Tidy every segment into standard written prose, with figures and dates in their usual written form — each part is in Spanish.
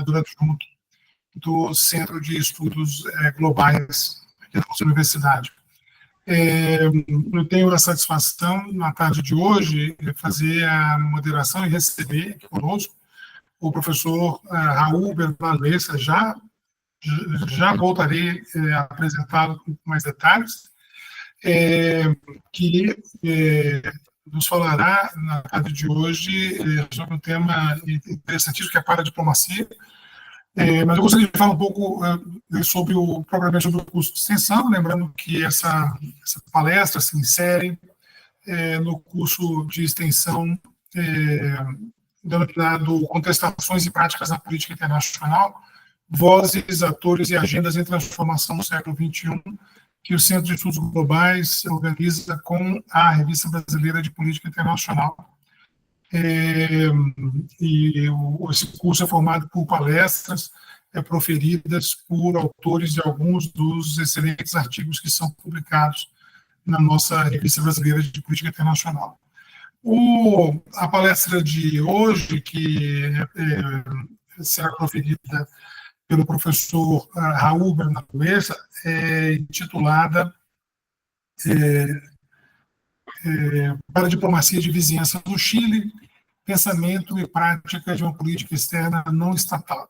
pesquisador adjunto do Centro de Estudos Globais aqui da nossa universidade. Eu tenho a satisfação, na tarde de hoje, de fazer a moderação e receber aqui conosco o professor Raul Bernardo Lessa. Já voltarei a apresentá-lo com mais detalhes, que nos falará na tarde de hoje sobre um tema interessantíssimo, que é a paradiplomacia. Mas eu gostaria de falar um pouco propriamente sobre o curso de extensão, lembrando que essa palestra se insere no curso de extensão denominado Contestações e Práticas na Política Internacional, Vozes, Atores e Agendas em Transformação no Século XXI, que o Centro de Estudos Globais organiza com a Revista Brasileira de Política Internacional. Esse curso é formado por palestras proferidas por autores de alguns dos excelentes artigos que são publicados na nossa Revista Brasileira de Política Internacional. A palestra de hoje, que será proferida pelo professor Raul Bernardo Lessa, é intitulada Para a Diplomacia de Vizinhança no Chile, Pensamento e Prática de uma Política Externa Não Estatal.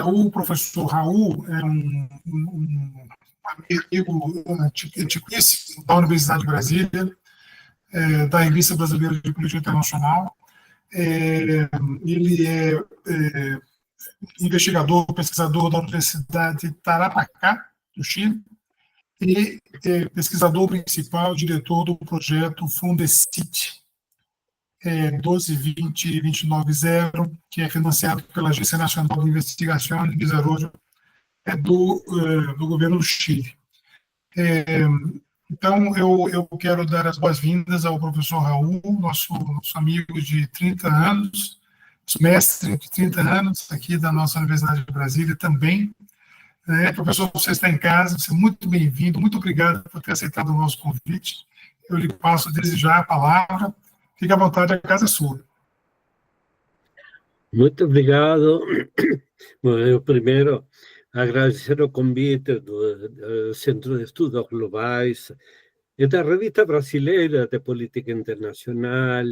O professor Raul é um amigo antiquíssimo da Universidade de Brasília, da Revista Brasileira de Política Internacional. Ele é investigador, pesquisador da Universidade de Tarapacá, do Chile, e pesquisador principal, diretor do projeto Fundecit 12-20-29-0, que é financiado pela Agência Nacional de Investigação e Desarrollo do governo do Chile. Então, eu quero dar as boas-vindas ao professor Raul, nosso amigo de 30 anos, mestre de 30 anos aqui da nossa Universidade de Brasília também. Professor, você está em casa, você é muito bem-vindo, muito obrigado por ter aceitado o nosso convite. Eu lhe passo desde já a palavra, fique à vontade, a casa é sua. Muito obrigado. Bom, eu primeiro agradecer o convite do Centro de Estudos Globais e da Revista Brasileira de Política Internacional,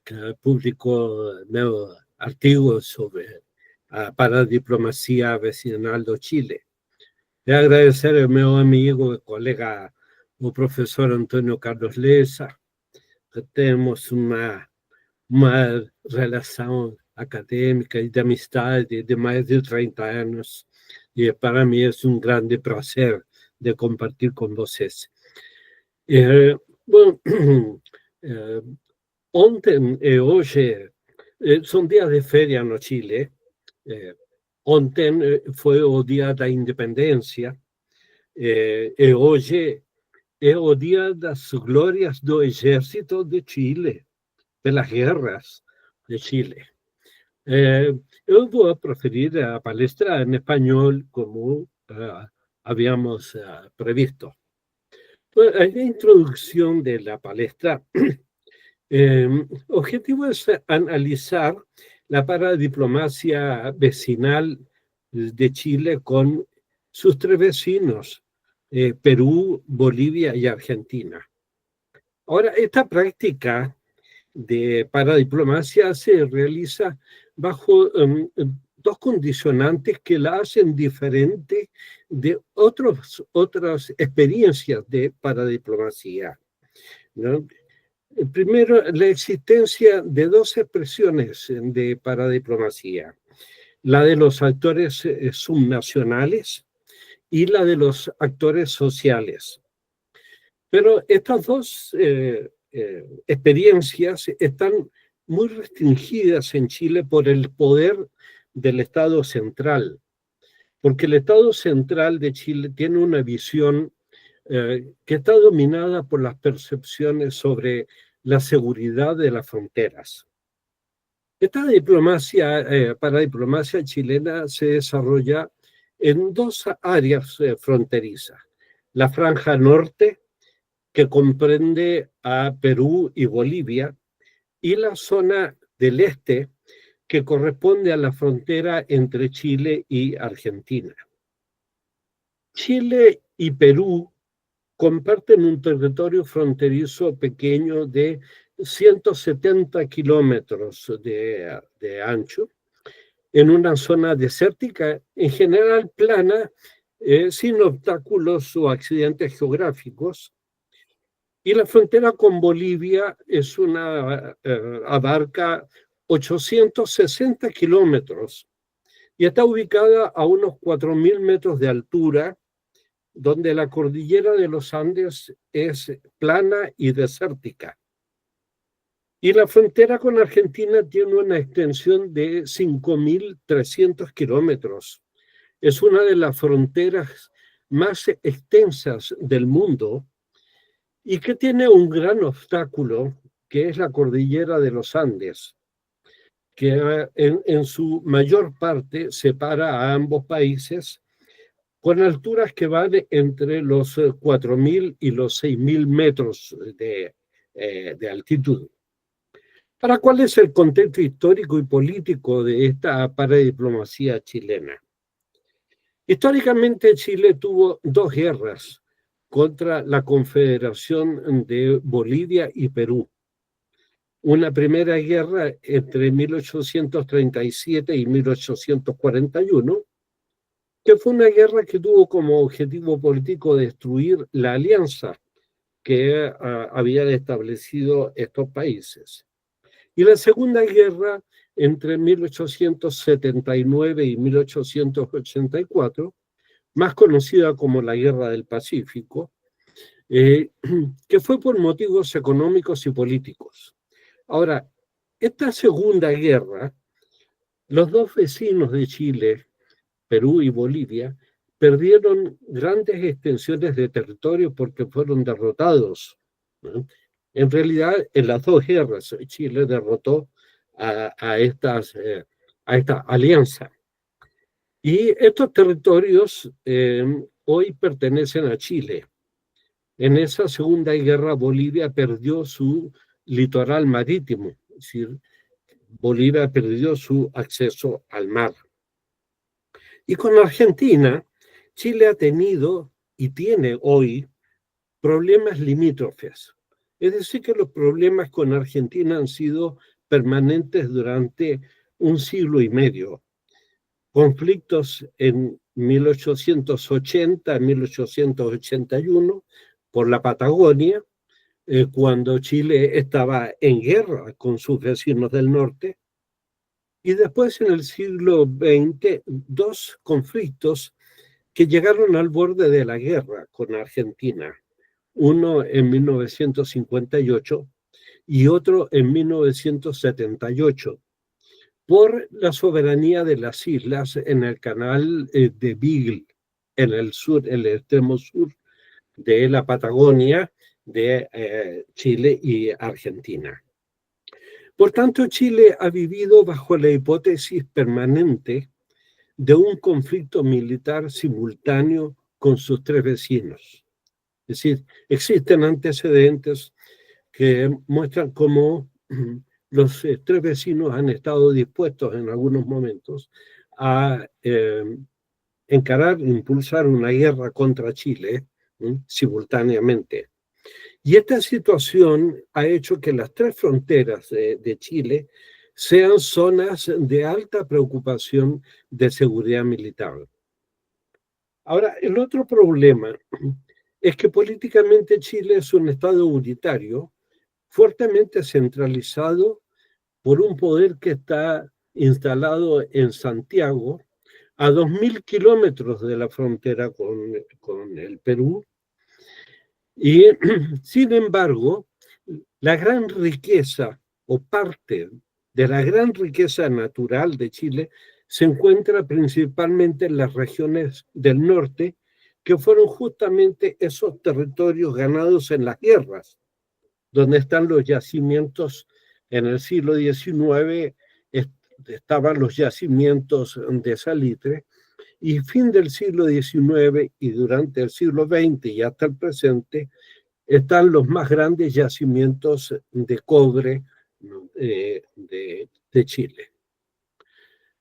que publicou meu artigo sobre a paradiplomacia vecinal do Chile. E agradecer ao meu amigo e colega, o professor Antônio Carlos Lessa, que temos uma relação acadêmica e de amistade de mais de 30 anos, e para mim é um grande prazer de compartilhar com vocês. Bom, ontem e hoje são dias de férias no Chile. Ontem foi o dia da independência e hoje é o dia das glórias do exército de Chile, pelas guerras de Chile. Eu vou proferir a palestra em espanhol, como habíamos previsto. A introducción de la palestra, objetivo es analizar la paradiplomacia vecinal de Chile con sus tres vecinos, Perú, Bolivia y Argentina. Ahora, esta práctica de paradiplomacia se realiza bajo dos condicionantes que la hacen diferente de otras experiencias de paradiplomacia, ¿no? Primero, la existencia de dos expresiones de paradiplomacia, la de los actores subnacionales y la de los actores sociales. Pero estas dos experiencias están muy restringidas en Chile por el poder del Estado central, porque el Estado central de Chile tiene una visión que está dominada por las percepciones sobre la seguridad de las fronteras. Esta paradiplomacia chilena se desarrolla en dos áreas fronterizas: la franja norte, que comprende a Perú y Bolivia, y la zona del este, que corresponde a la frontera entre Chile y Argentina. Chile y Perú comparten un territorio fronterizo pequeño de 170 kilómetros de ancho, en una zona desértica, en general plana, sin obstáculos o accidentes geográficos. Y la frontera con Bolivia abarca 860 kilómetros y está ubicada a unos 4.000 metros de altura, donde la cordillera de los Andes es plana y desértica. Y la frontera con Argentina tiene una extensión de 5.300 kilómetros. Es una de las fronteras más extensas del mundo y que tiene un gran obstáculo, que es la cordillera de los Andes, que en su mayor parte separa a ambos países con alturas que van entre los 4.000 y los 6.000 metros de altitud. Ahora, ¿cuál es el contexto histórico y político de esta paradiplomacia chilena? Históricamente, Chile tuvo dos guerras contra la Confederación de Bolivia y Perú. Una primera guerra entre 1837 y 1841, que fue una guerra que tuvo como objetivo político destruir la alianza que habían establecido estos países. Y la segunda guerra entre 1879 y 1884, más conocida como la Guerra del Pacífico, que fue por motivos económicos y políticos. Ahora, esta segunda guerra, los dos vecinos de Chile, Perú y Bolivia, perdieron grandes extensiones de territorio porque fueron derrotados, ¿no? En realidad, en las dos guerras, Chile derrotó a esta alianza. Y estos territorios hoy pertenecen a Chile. En esa segunda guerra, Bolivia perdió su litoral marítimo, es decir, Bolivia perdió su acceso al mar. Y con Argentina, Chile ha tenido y tiene hoy problemas limítrofes. Es decir, que los problemas con Argentina han sido permanentes durante un siglo y medio. Conflictos en 1880, 1881, por la Patagonia, cuando Chile estaba en guerra con sus vecinos del norte. Y después, en el siglo XX, dos conflictos que llegaron al borde de la guerra con Argentina. Uno en 1958 y otro en 1978, por la soberanía de las islas en el canal de Beagle, en el sur, en el extremo sur de la Patagonia de Chile y Argentina. Por tanto, Chile ha vivido bajo la hipótesis permanente de un conflicto militar simultáneo con sus tres vecinos. Es decir, existen antecedentes que muestran cómo los tres vecinos han estado dispuestos en algunos momentos a encarar, impulsar una guerra contra Chile simultáneamente. Y esta situación ha hecho que las tres fronteras de Chile sean zonas de alta preocupación de seguridad militar. Ahora, el otro problema es que políticamente Chile es un estado unitario, fuertemente centralizado por un poder que está instalado en Santiago, a 2.000 kilómetros de la frontera con el Perú. Y, sin embargo, la gran riqueza o parte de la gran riqueza natural de Chile se encuentra principalmente en las regiones del norte, que fueron justamente esos territorios ganados en las guerras, donde están los yacimientos. En el siglo XIX estaban los yacimientos de salitre, y fin del siglo XIX y durante el siglo XX y hasta el presente están los más grandes yacimientos de cobre de Chile.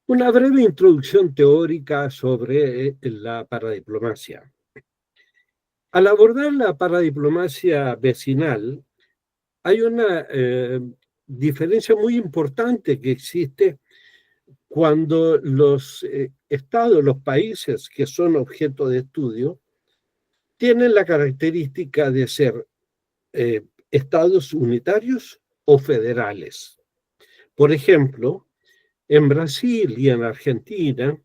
Una breve introducción teórica sobre la paradiplomacia. Al abordar la paradiplomacia vecinal, hay una diferencia muy importante que existe cuando los estados, los países que son objeto de estudio, tienen la característica de ser estados unitarios o federales. Por ejemplo, en Brasil y en Argentina,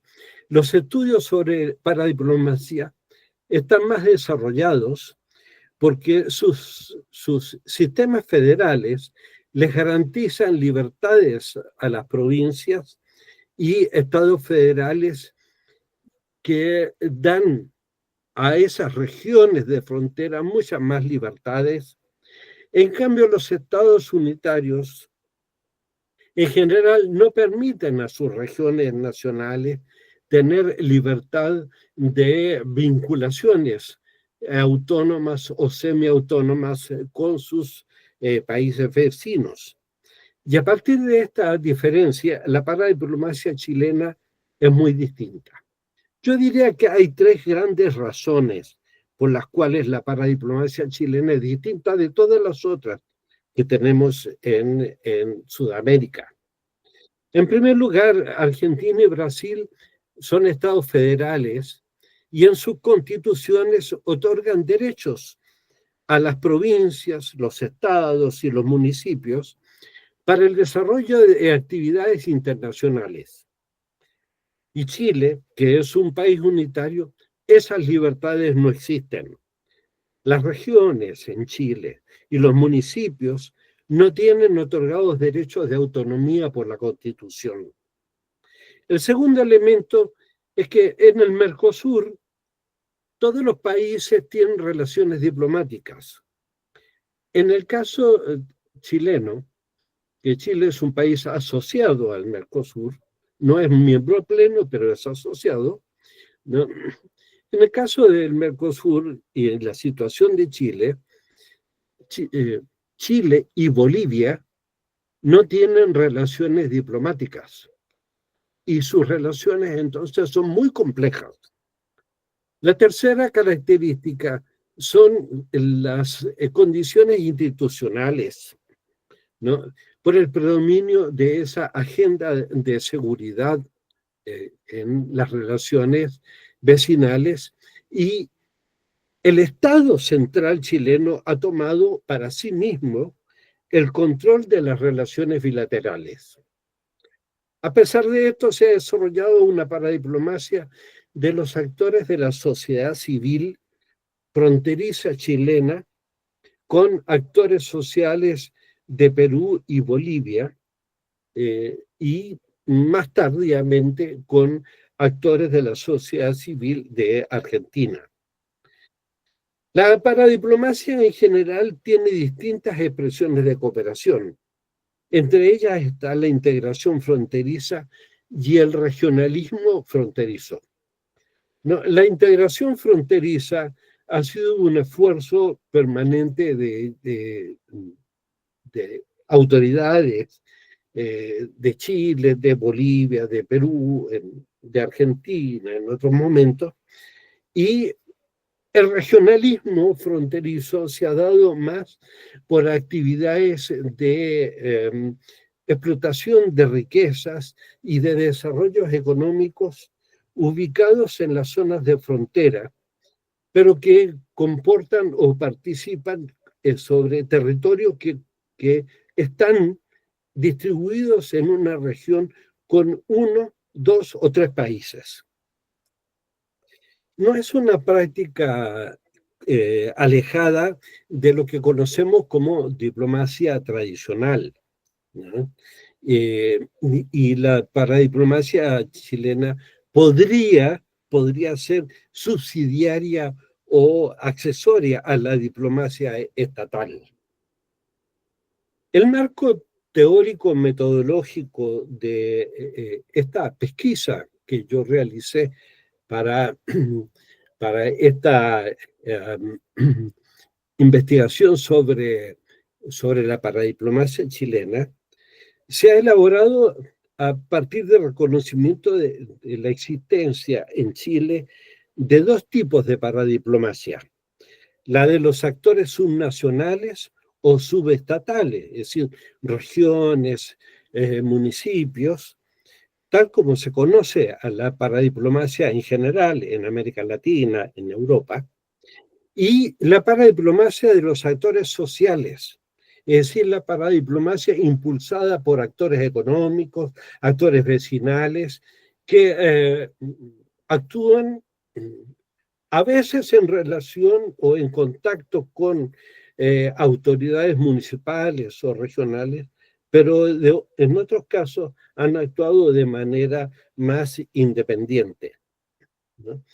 los estudios sobre paradiplomacia están más desarrollados porque sus sistemas federales les garantizan libertades a las provincias y estados federales que dan a esas regiones de frontera muchas más libertades. En cambio, los estados unitarios en general no permiten a sus regiones nacionales tener libertad de vinculaciones autónomas o semiautónomas con sus países vecinos. Y a partir de esta diferencia, la paradiplomacia chilena es muy distinta. Yo diría que hay tres grandes razones por las cuales la paradiplomacia chilena es distinta de todas las otras que tenemos en Sudamérica. En primer lugar, Argentina y Brasil son estados federales y en sus constituciones otorgan derechos a las provincias, los estados y los municipios para el desarrollo de actividades internacionales. Y Chile, que es un país unitario, esas libertades no existen. Las regiones en Chile y los municipios no tienen otorgados derechos de autonomía por la Constitución. El segundo elemento es que en el Mercosur todos los países tienen relaciones diplomáticas. En el caso chileno, que Chile es un país asociado al Mercosur, no es miembro pleno, pero es asociado, ¿no? En el caso del Mercosur y en la situación de Chile, Chile y Bolivia no tienen relaciones diplomáticas y sus relaciones entonces son muy complejas. La tercera característica son las condiciones institucionales, ¿no? Por el predominio de esa agenda de seguridad en las relaciones vecinales y el Estado central chileno ha tomado para sí mismo el control de las relaciones bilaterales. A pesar de esto, se ha desarrollado una paradiplomacia de los actores de la sociedad civil fronteriza chilena con actores sociales de Perú y Bolivia y más tardíamente con actores de la sociedad civil de Argentina. La paradiplomacia en general tiene distintas expresiones de cooperación. Entre ellas está la integración fronteriza y el regionalismo fronterizo. No, la integración fronteriza ha sido un esfuerzo permanente de autoridades de Chile, de Bolivia, de Perú, de Argentina en otros momentos, y el regionalismo fronterizo se ha dado más por actividades de explotación de riquezas y de desarrollos económicos ubicados en las zonas de frontera, pero que comportan o participan sobre territorios que están distribuidos en una región con uno, dos o tres países. No es una práctica alejada de lo que conocemos como diplomacia tradicional, ¿no? Y la paradiplomacia chilena podría ser subsidiaria o accesoria a la diplomacia estatal. El marco teórico metodológico de esta pesquisa que yo realicé para esta investigación sobre la paradiplomacia chilena se ha elaborado a partir del reconocimiento de la existencia en Chile de dos tipos de paradiplomacia: la de los actores subnacionales o subestatales, es decir, regiones, municipios, tal como se conoce a la paradiplomacia en general en América Latina, en Europa, y la paradiplomacia de los actores sociales, es decir, la paradiplomacia impulsada por actores económicos, actores vecinales, que actúan a veces en relación o en contacto con autoridades municipales o regionales, pero en otros casos han actuado de manera más independiente, ¿no?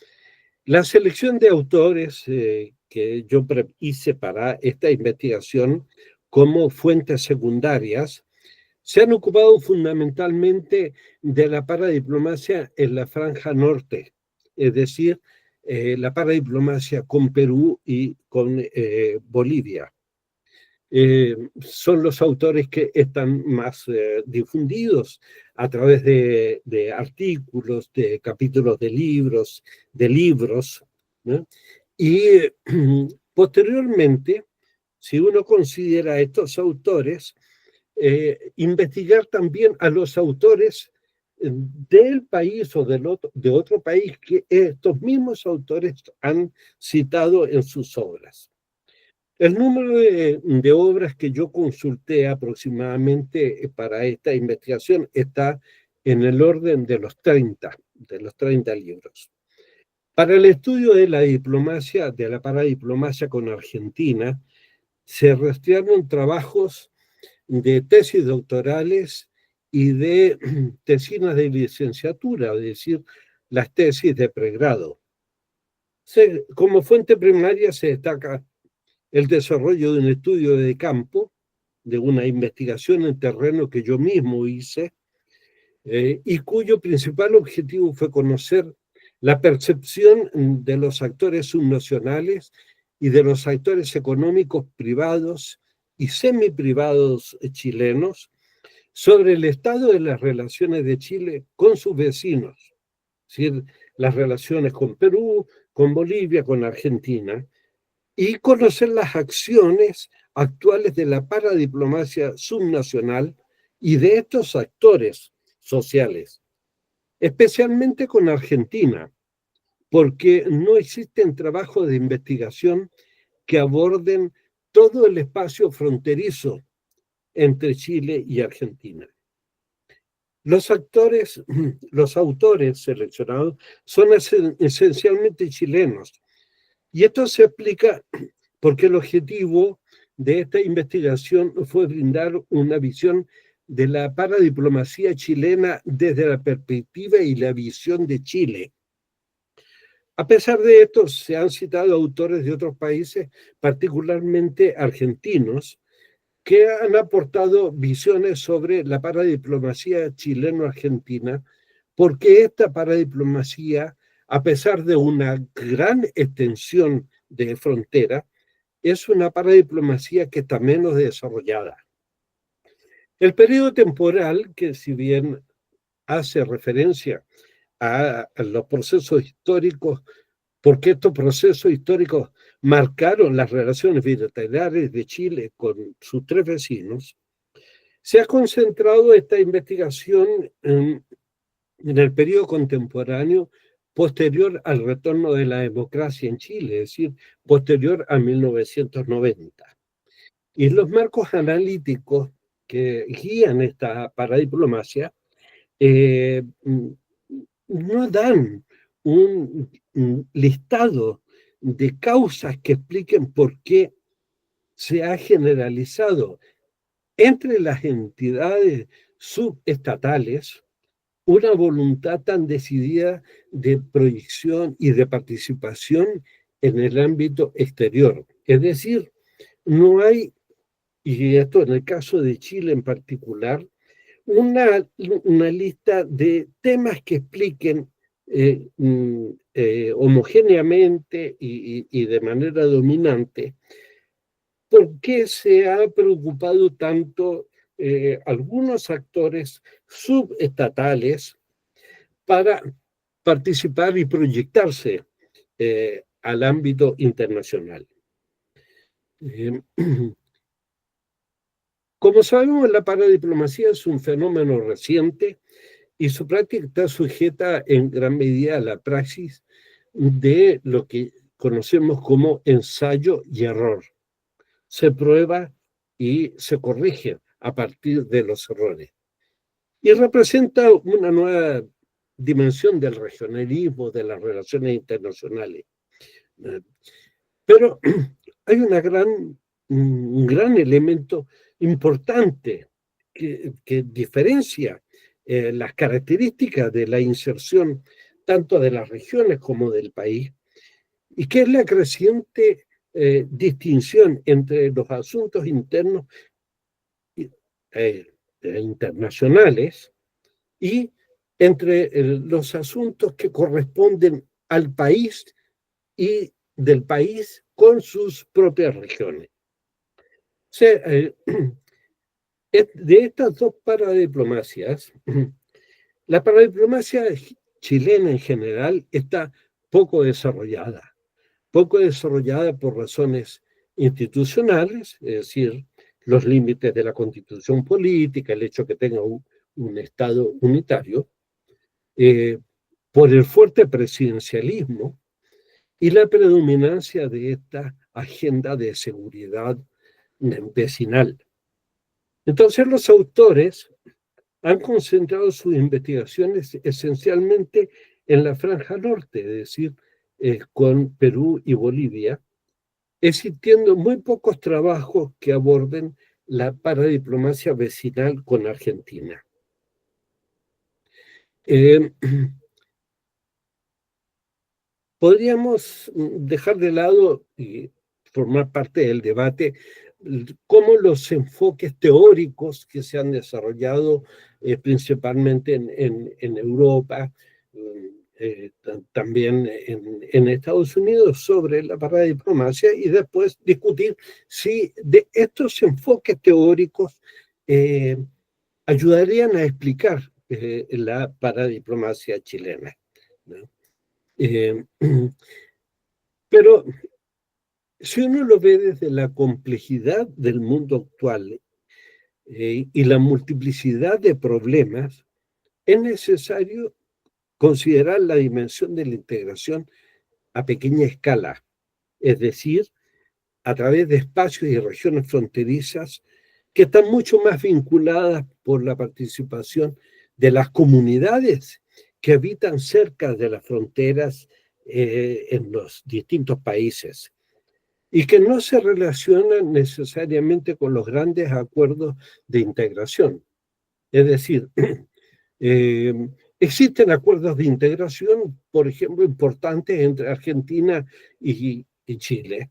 La selección de autores que yo hice para esta investigación como fuentes secundarias se han ocupado fundamentalmente de la paradiplomacia en la franja norte, es decir, la paradiplomacia con Perú y con Bolivia. Son los autores que están más difundidos a través de artículos, de capítulos de libros, ¿no? Y posteriormente, si uno considera a estos autores, investigar también a los autores del país o de otro país que estos mismos autores han citado en sus obras. El número de obras que yo consulté aproximadamente para esta investigación está en el orden de los 30 libros. Para el estudio de la diplomacia, de la paradiplomacia con Argentina, se rastrearon trabajos de tesis doctorales y de tesinas de licenciatura, es decir, las tesis de pregrado. Como fuente primaria se destaca el desarrollo de un estudio de campo, de una investigación en terreno que yo mismo hice, y cuyo principal objetivo fue conocer la percepción de los actores subnacionales y de los actores económicos privados y semiprivados chilenos sobre el estado de las relaciones de Chile con sus vecinos, es decir, las relaciones con Perú, con Bolivia, con Argentina, y conocer las acciones actuales de la paradiplomacia subnacional y de estos actores sociales, especialmente con Argentina, porque no existen trabajos de investigación que aborden todo el espacio fronterizo entre Chile y Argentina. Los autores seleccionados son esencialmente chilenos, y esto se explica porque el objetivo de esta investigación fue brindar una visión de la paradiplomacia chilena desde la perspectiva y la visión de Chile. A pesar de esto, se han citado autores de otros países, particularmente argentinos, que han aportado visiones sobre la paradiplomacia chileno-argentina, porque esta paradiplomacia, a pesar de una gran extensión de frontera, es una paradiplomacia que está menos desarrollada. El periodo temporal, que si bien hace referencia a los procesos históricos, porque estos procesos históricos marcaron las relaciones bilaterales de Chile con sus tres vecinos, se ha concentrado esta investigación en el periodo contemporáneo posterior al retorno de la democracia en Chile, es decir, posterior a 1990. Y los marcos analíticos que guían esta paradiplomacia no dan un listado de causas que expliquen por qué se ha generalizado entre las entidades subestatales una voluntad tan decidida de proyección y de participación en el ámbito exterior. Es decir, no hay, y esto en el caso de Chile en particular, una lista de temas que expliquen homogéneamente y de manera dominante por qué se ha preocupado tanto algunos actores subestatales para participar y proyectarse al ámbito internacional. Como sabemos, la paradiplomacia es un fenómeno reciente y su práctica está sujeta en gran medida a la praxis de lo que conocemos como ensayo y error. Se prueba y se corrige a partir de los errores. Y representa una nueva dimensión del regionalismo, de las relaciones internacionales. Pero hay un gran elemento importante que diferencia las características de la inserción tanto de las regiones como del país, y que es la creciente distinción entre los asuntos internos internacionales y entre los asuntos que corresponden al país y del país con sus propias regiones. O sea, de estas dos paradiplomacias, la paradiplomacia chilena en general está poco desarrollada por razones institucionales, es decir, los límites de la constitución política, el hecho que tenga un Estado unitario, por el fuerte presidencialismo y la predominancia de esta agenda de seguridad vecinal. Entonces los autores han concentrado sus investigaciones esencialmente en la franja norte, es decir, con Perú y Bolivia, existiendo muy pocos trabajos que aborden la paradiplomacia vecinal con Argentina. Podríamos dejar de lado y formar parte del debate cómo los enfoques teóricos que se han desarrollado principalmente en Europa, también en Estados Unidos sobre la paradiplomacia, y después discutir si de estos enfoques teóricos ayudarían a explicar la paradiplomacia chilena, ¿no? Pero si uno lo ve desde la complejidad del mundo actual y la multiplicidad de problemas, es necesario considerar la dimensión de la integración a pequeña escala, es decir, a través de espacios y regiones fronterizas que están mucho más vinculadas por la participación de las comunidades que habitan cerca de las fronteras en los distintos países y que no se relacionan necesariamente con los grandes acuerdos de integración. Es decir, existen acuerdos de integración, por ejemplo, importantes entre Argentina y Chile.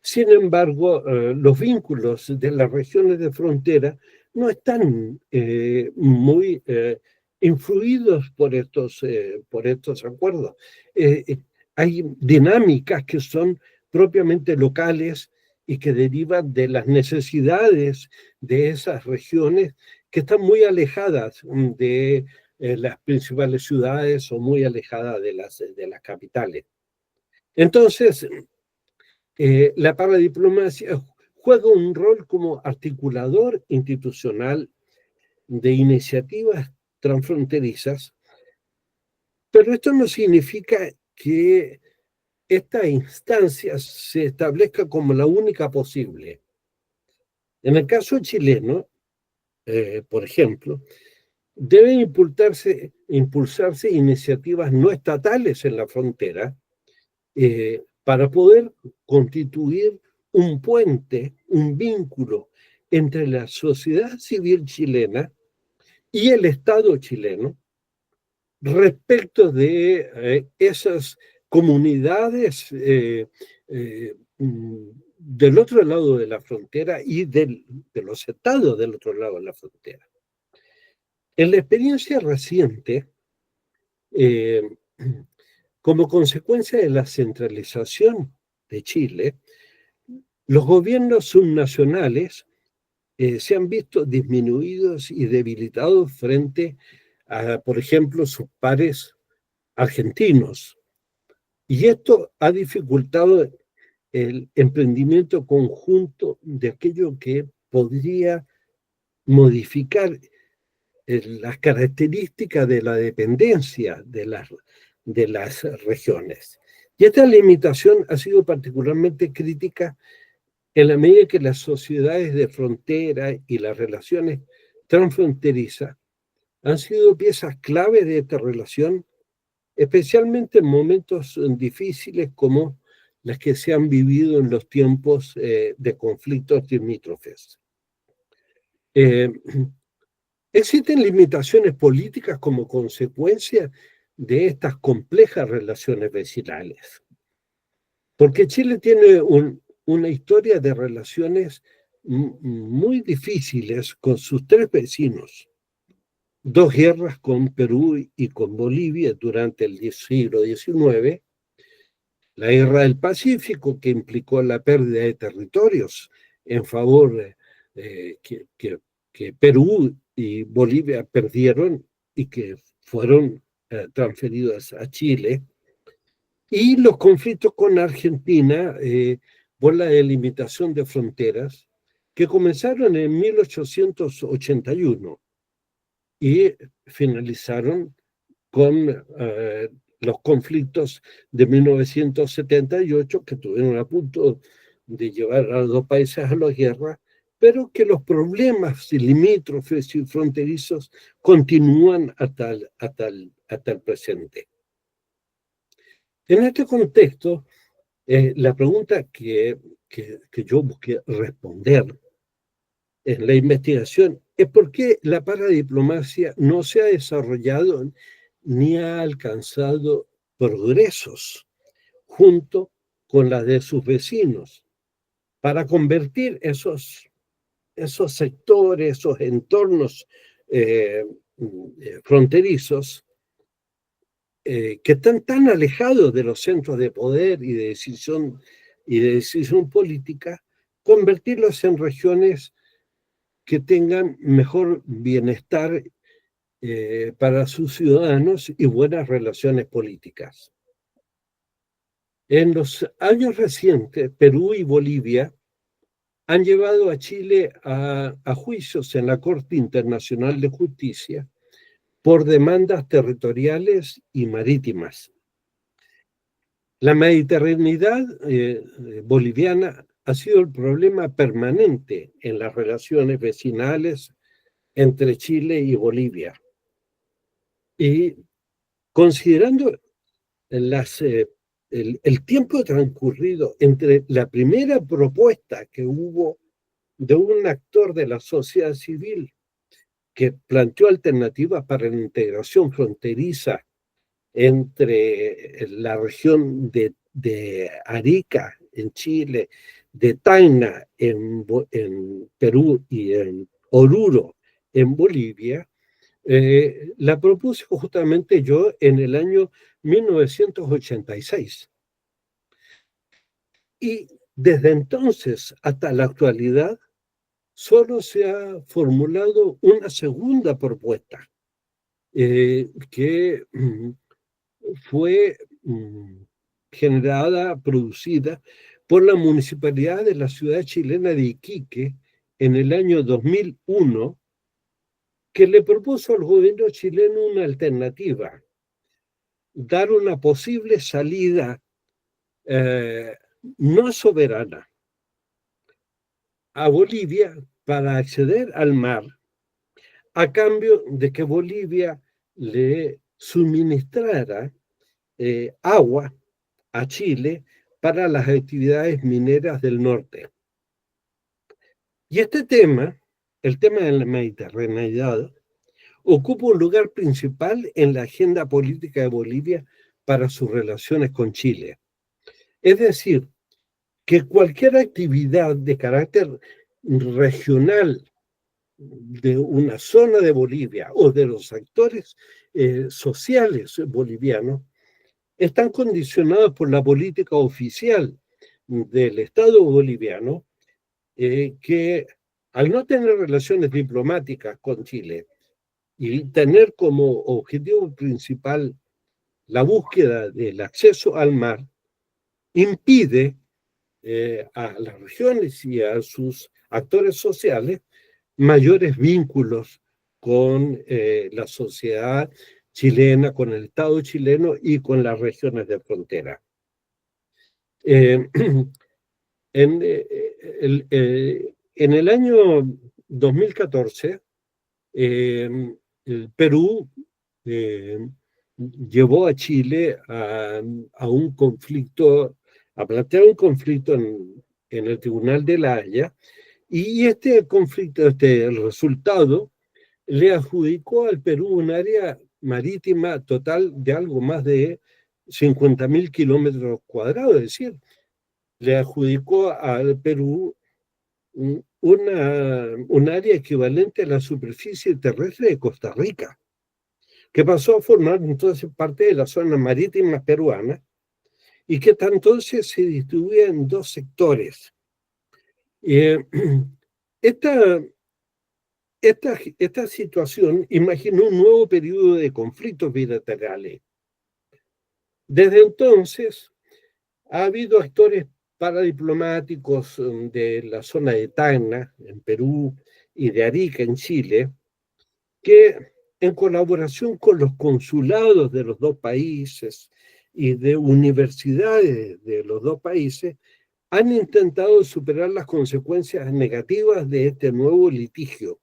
Sin embargo, los vínculos de las regiones de frontera no están muy influidos por estos acuerdos. Hay dinámicas que son propiamente locales y que derivan de las necesidades de esas regiones que están muy alejadas de las principales ciudades o muy alejadas de las capitales. Entonces, la paradiplomacia juega un rol como articulador institucional de iniciativas transfronterizas, pero esto no significa que esta instancia se establezca como la única posible. En el caso chileno, por ejemplo, deben impulsarse iniciativas no estatales en la frontera para poder constituir un puente, un vínculo entre la sociedad civil chilena y el Estado chileno respecto de esas comunidades del otro lado de la frontera y de los estados del otro lado de la frontera. En la experiencia reciente, como consecuencia de la centralización de Chile, los gobiernos subnacionales se han visto disminuidos y debilitados frente a, por ejemplo, sus pares argentinos. Y esto ha dificultado el emprendimiento conjunto de aquello que podría modificar las características de la dependencia de las regiones. Y esta limitación ha sido particularmente crítica en la medida que las sociedades de frontera y las relaciones transfronterizas han sido piezas clave de esta relación, especialmente en momentos difíciles como las que se han vivido en los tiempos de conflictos limítrofes. Existen limitaciones políticas como consecuencia de estas complejas relaciones vecinales, porque Chile tiene una historia de relaciones muy difíciles con sus tres vecinos. Dos guerras con Perú y con Bolivia durante el siglo XIX, la Guerra del Pacífico, que implicó la pérdida de territorios en favor que Perú y Bolivia perdieron y que fueron transferidos a Chile, y los conflictos con Argentina por la delimitación de fronteras, que comenzaron en 1881 y finalizaron con los conflictos de 1978, que estuvieron a punto de llevar a los dos países a la guerra, pero que los problemas limítrofes y fronterizos continúan hasta el presente. En este contexto, la pregunta que yo busqué responder en la investigación es por qué la paradiplomacia no se ha desarrollado ni ha alcanzado progresos junto con la de sus vecinos para convertir esos sectores, esos entornos fronterizos que están tan alejados de los centros de poder y de decisión política, convertirlos en regiones que tengan mejor bienestar para sus ciudadanos y buenas relaciones políticas. En los años recientes, Perú y Bolivia han llevado a Chile a juicios en la Corte Internacional de Justicia por demandas territoriales y marítimas. La mediterraneidad boliviana ha sido el problema permanente en las relaciones vecinales entre Chile y Bolivia. Y considerando el tiempo transcurrido entre la primera propuesta que hubo de un actor de la sociedad civil que planteó alternativas para la integración fronteriza entre la región de Arica en Chile, de Tacna en Perú y en Oruro en Bolivia, la propuse justamente yo en el año 1986. Y desde entonces hasta la actualidad, solo se ha formulado una segunda propuesta que fue producida por la municipalidad de la ciudad chilena de Iquique en el año 2001, que le propuso al gobierno chileno una alternativa, dar una posible salida no soberana a Bolivia para acceder al mar, a cambio de que Bolivia le suministrara agua a Chile para las actividades mineras del norte. Y este tema, el tema de la mediterraneidad, ocupa un lugar principal en la agenda política de Bolivia para sus relaciones con Chile. Es decir, que cualquier actividad de carácter regional de una zona de Bolivia o de los actores sociales bolivianos están condicionados por la política oficial del Estado boliviano que al no tener relaciones diplomáticas con Chile y tener como objetivo principal la búsqueda del acceso al mar, impide a las regiones y a sus actores sociales mayores vínculos con la sociedad chilena, con el Estado chileno y con las regiones de frontera. Eh, en el año 2014, el Perú llevó a Chile a un conflicto, a plantear un conflicto en el Tribunal de La Haya, y este conflicto, el resultado, le adjudicó al Perú un área marítima total de algo más de 50.000 kilómetros cuadrados, es decir, le adjudicó al Perú un área equivalente a la superficie terrestre de Costa Rica, que pasó a formar entonces parte de la zona marítima peruana y que entonces se distribuye en dos sectores. Esta situación imaginó un nuevo periodo de conflictos bilaterales. Desde entonces ha habido actores paradiplomáticos de la zona de Tacna, en Perú, y de Arica, en Chile, que en colaboración con los consulados de los dos países y de universidades de los dos países, han intentado superar las consecuencias negativas de este nuevo litigio,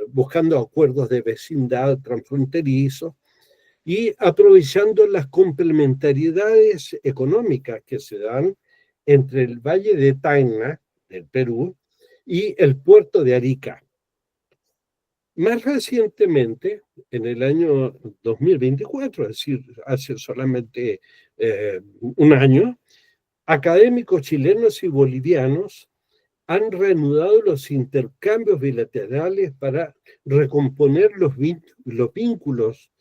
buscando acuerdos de vecindad transfronterizos y aprovechando las complementariedades económicas que se dan entre el Valle de Tacna, del Perú, y el puerto de Arica. Más recientemente, en el año 2024, es decir, hace solamente un año, académicos chilenos y bolivianos han reanudado los intercambios bilaterales para recomponer los vínculos,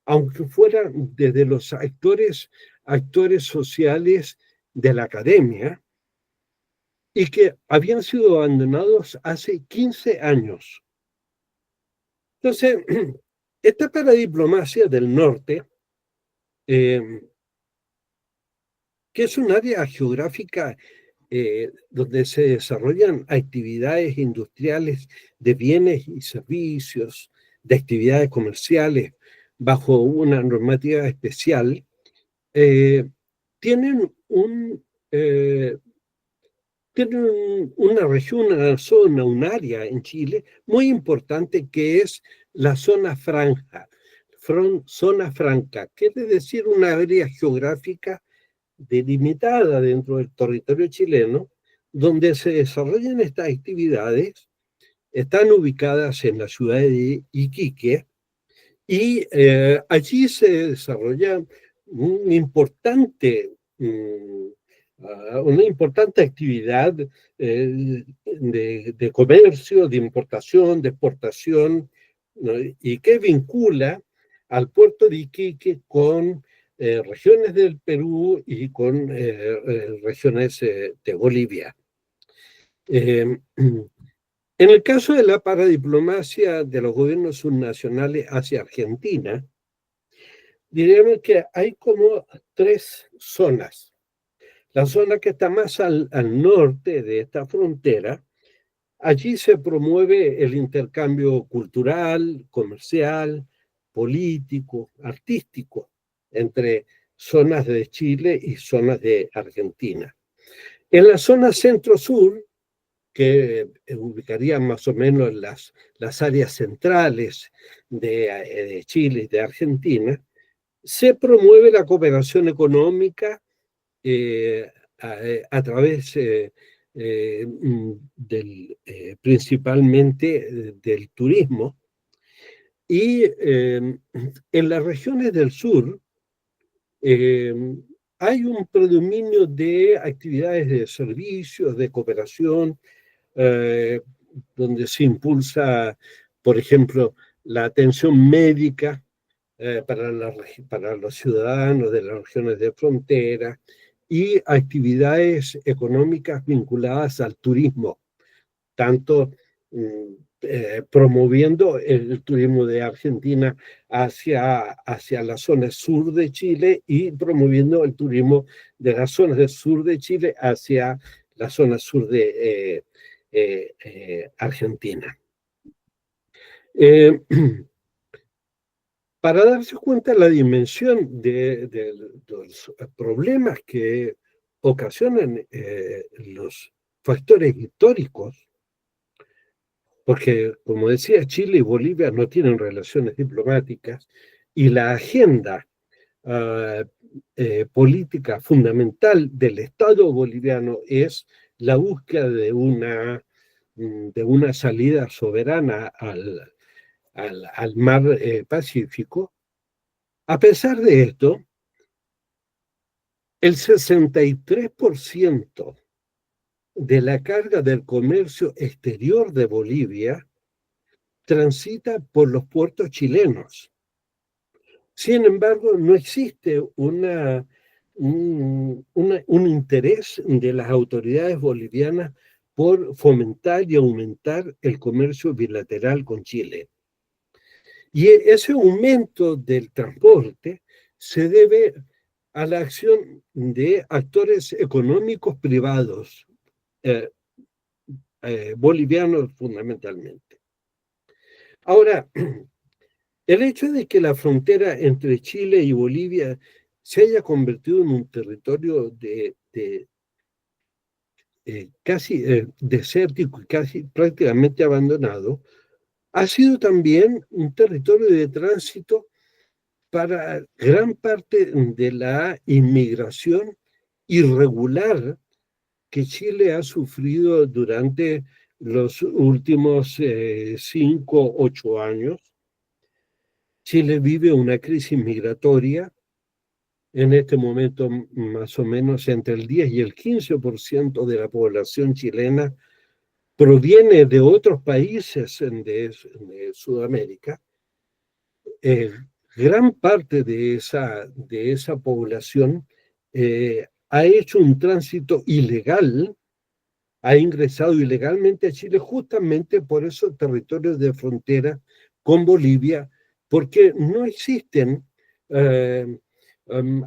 aunque fueran desde los actores sociales de la academia, y que habían sido abandonados hace 15 años. Entonces, esta paradiplomacia del norte, que es un área geográfica donde se desarrollan actividades industriales de bienes y servicios, de actividades comerciales, bajo una normativa especial, tienen una región, una zona, un área en Chile muy importante que es la zona franca. Zona franca, quiere decir una área geográfica delimitada dentro del territorio chileno, donde se desarrollan estas actividades, están ubicadas en la ciudad de Iquique, y allí se desarrolla una importante actividad de comercio, de importación, de exportación, ¿no? Y que vincula al puerto de Iquique con regiones del Perú y con regiones de Bolivia. En el caso de la paradiplomacia de los gobiernos subnacionales hacia Argentina, diríamos que hay como tres zonas. La zona que está más al norte de esta frontera, allí se promueve el intercambio cultural, comercial, político, artístico, entre zonas de Chile y zonas de Argentina. En la zona centro-sur, que ubicaría más o menos las áreas centrales de Chile y de Argentina, se promueve la cooperación económica a través principalmente del turismo, y en las regiones del sur hay un predominio de actividades de servicios, de cooperación, donde se impulsa, por ejemplo, la atención médica para los ciudadanos de las regiones de frontera y actividades económicas vinculadas al turismo, tanto promoviendo el turismo de Argentina hacia la zona sur de Chile y promoviendo el turismo de las zonas del sur de Chile hacia la zona sur de Argentina. Para darse cuenta de la dimensión de los problemas que ocasionan los factores históricos, porque, como decía, Chile y Bolivia no tienen relaciones diplomáticas y la agenda política fundamental del Estado boliviano es la búsqueda de una salida soberana al mar Pacífico. A pesar de esto, el 63% de la carga del comercio exterior de Bolivia transita por los puertos chilenos. Sin embargo, no existe un interés de las autoridades bolivianas por fomentar y aumentar el comercio bilateral con Chile. Y ese aumento del transporte se debe a la acción de actores económicos privados, bolivianos fundamentalmente. Ahora, el hecho de que la frontera entre Chile y Bolivia se haya convertido en un territorio casi desértico y casi prácticamente abandonado, ha sido también un territorio de tránsito para gran parte de la inmigración irregular que Chile ha sufrido durante los últimos 5, 8 años. Chile vive una crisis migratoria. En este momento, más o menos entre el 10 y el 15% de la población chilena proviene de otros países de Sudamérica. Gran parte de esa población ha hecho un tránsito ilegal, ha ingresado ilegalmente a Chile justamente por esos territorios de frontera con Bolivia, porque no existen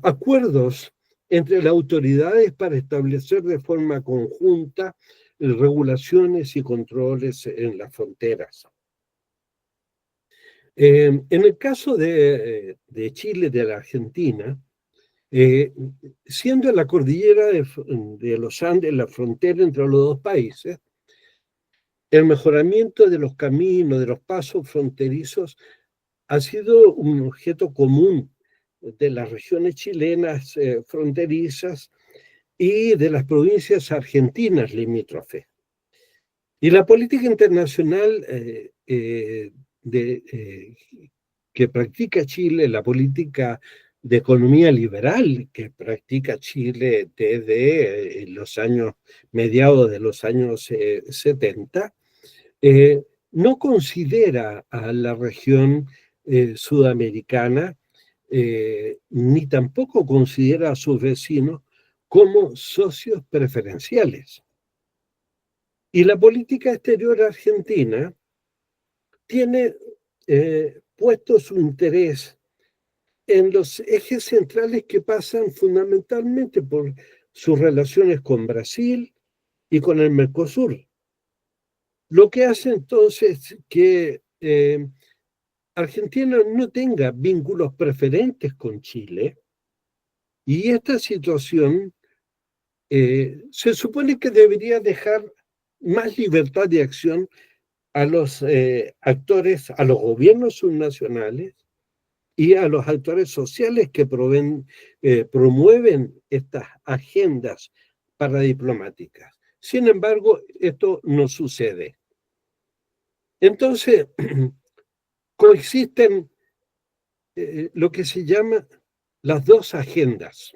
acuerdos entre las autoridades para establecer de forma conjunta regulaciones y controles en las fronteras. En el caso de Chile, de la Argentina, siendo la cordillera de los Andes la frontera entre los dos países, el mejoramiento de los caminos, de los pasos fronterizos, ha sido un objeto común de las regiones chilenas fronterizas y de las provincias argentinas limítrofes. Y la política internacional que practica Chile, la política de economía liberal que practica Chile desde mediados de los años 70, no considera a la región sudamericana ni tampoco considera a sus vecinos como socios preferenciales. Y la política exterior argentina tiene puesto su interés en los ejes centrales que pasan fundamentalmente por sus relaciones con Brasil y con el Mercosur. Lo que hace entonces que Argentina no tenga vínculos preferentes con Chile, y esta situación se supone que debería dejar más libertad de acción a los actores, a los gobiernos subnacionales y a los actores sociales que promueven estas agendas paradiplomáticas. Sin embargo, esto no sucede. Entonces, coexisten lo que se llama las dos agendas.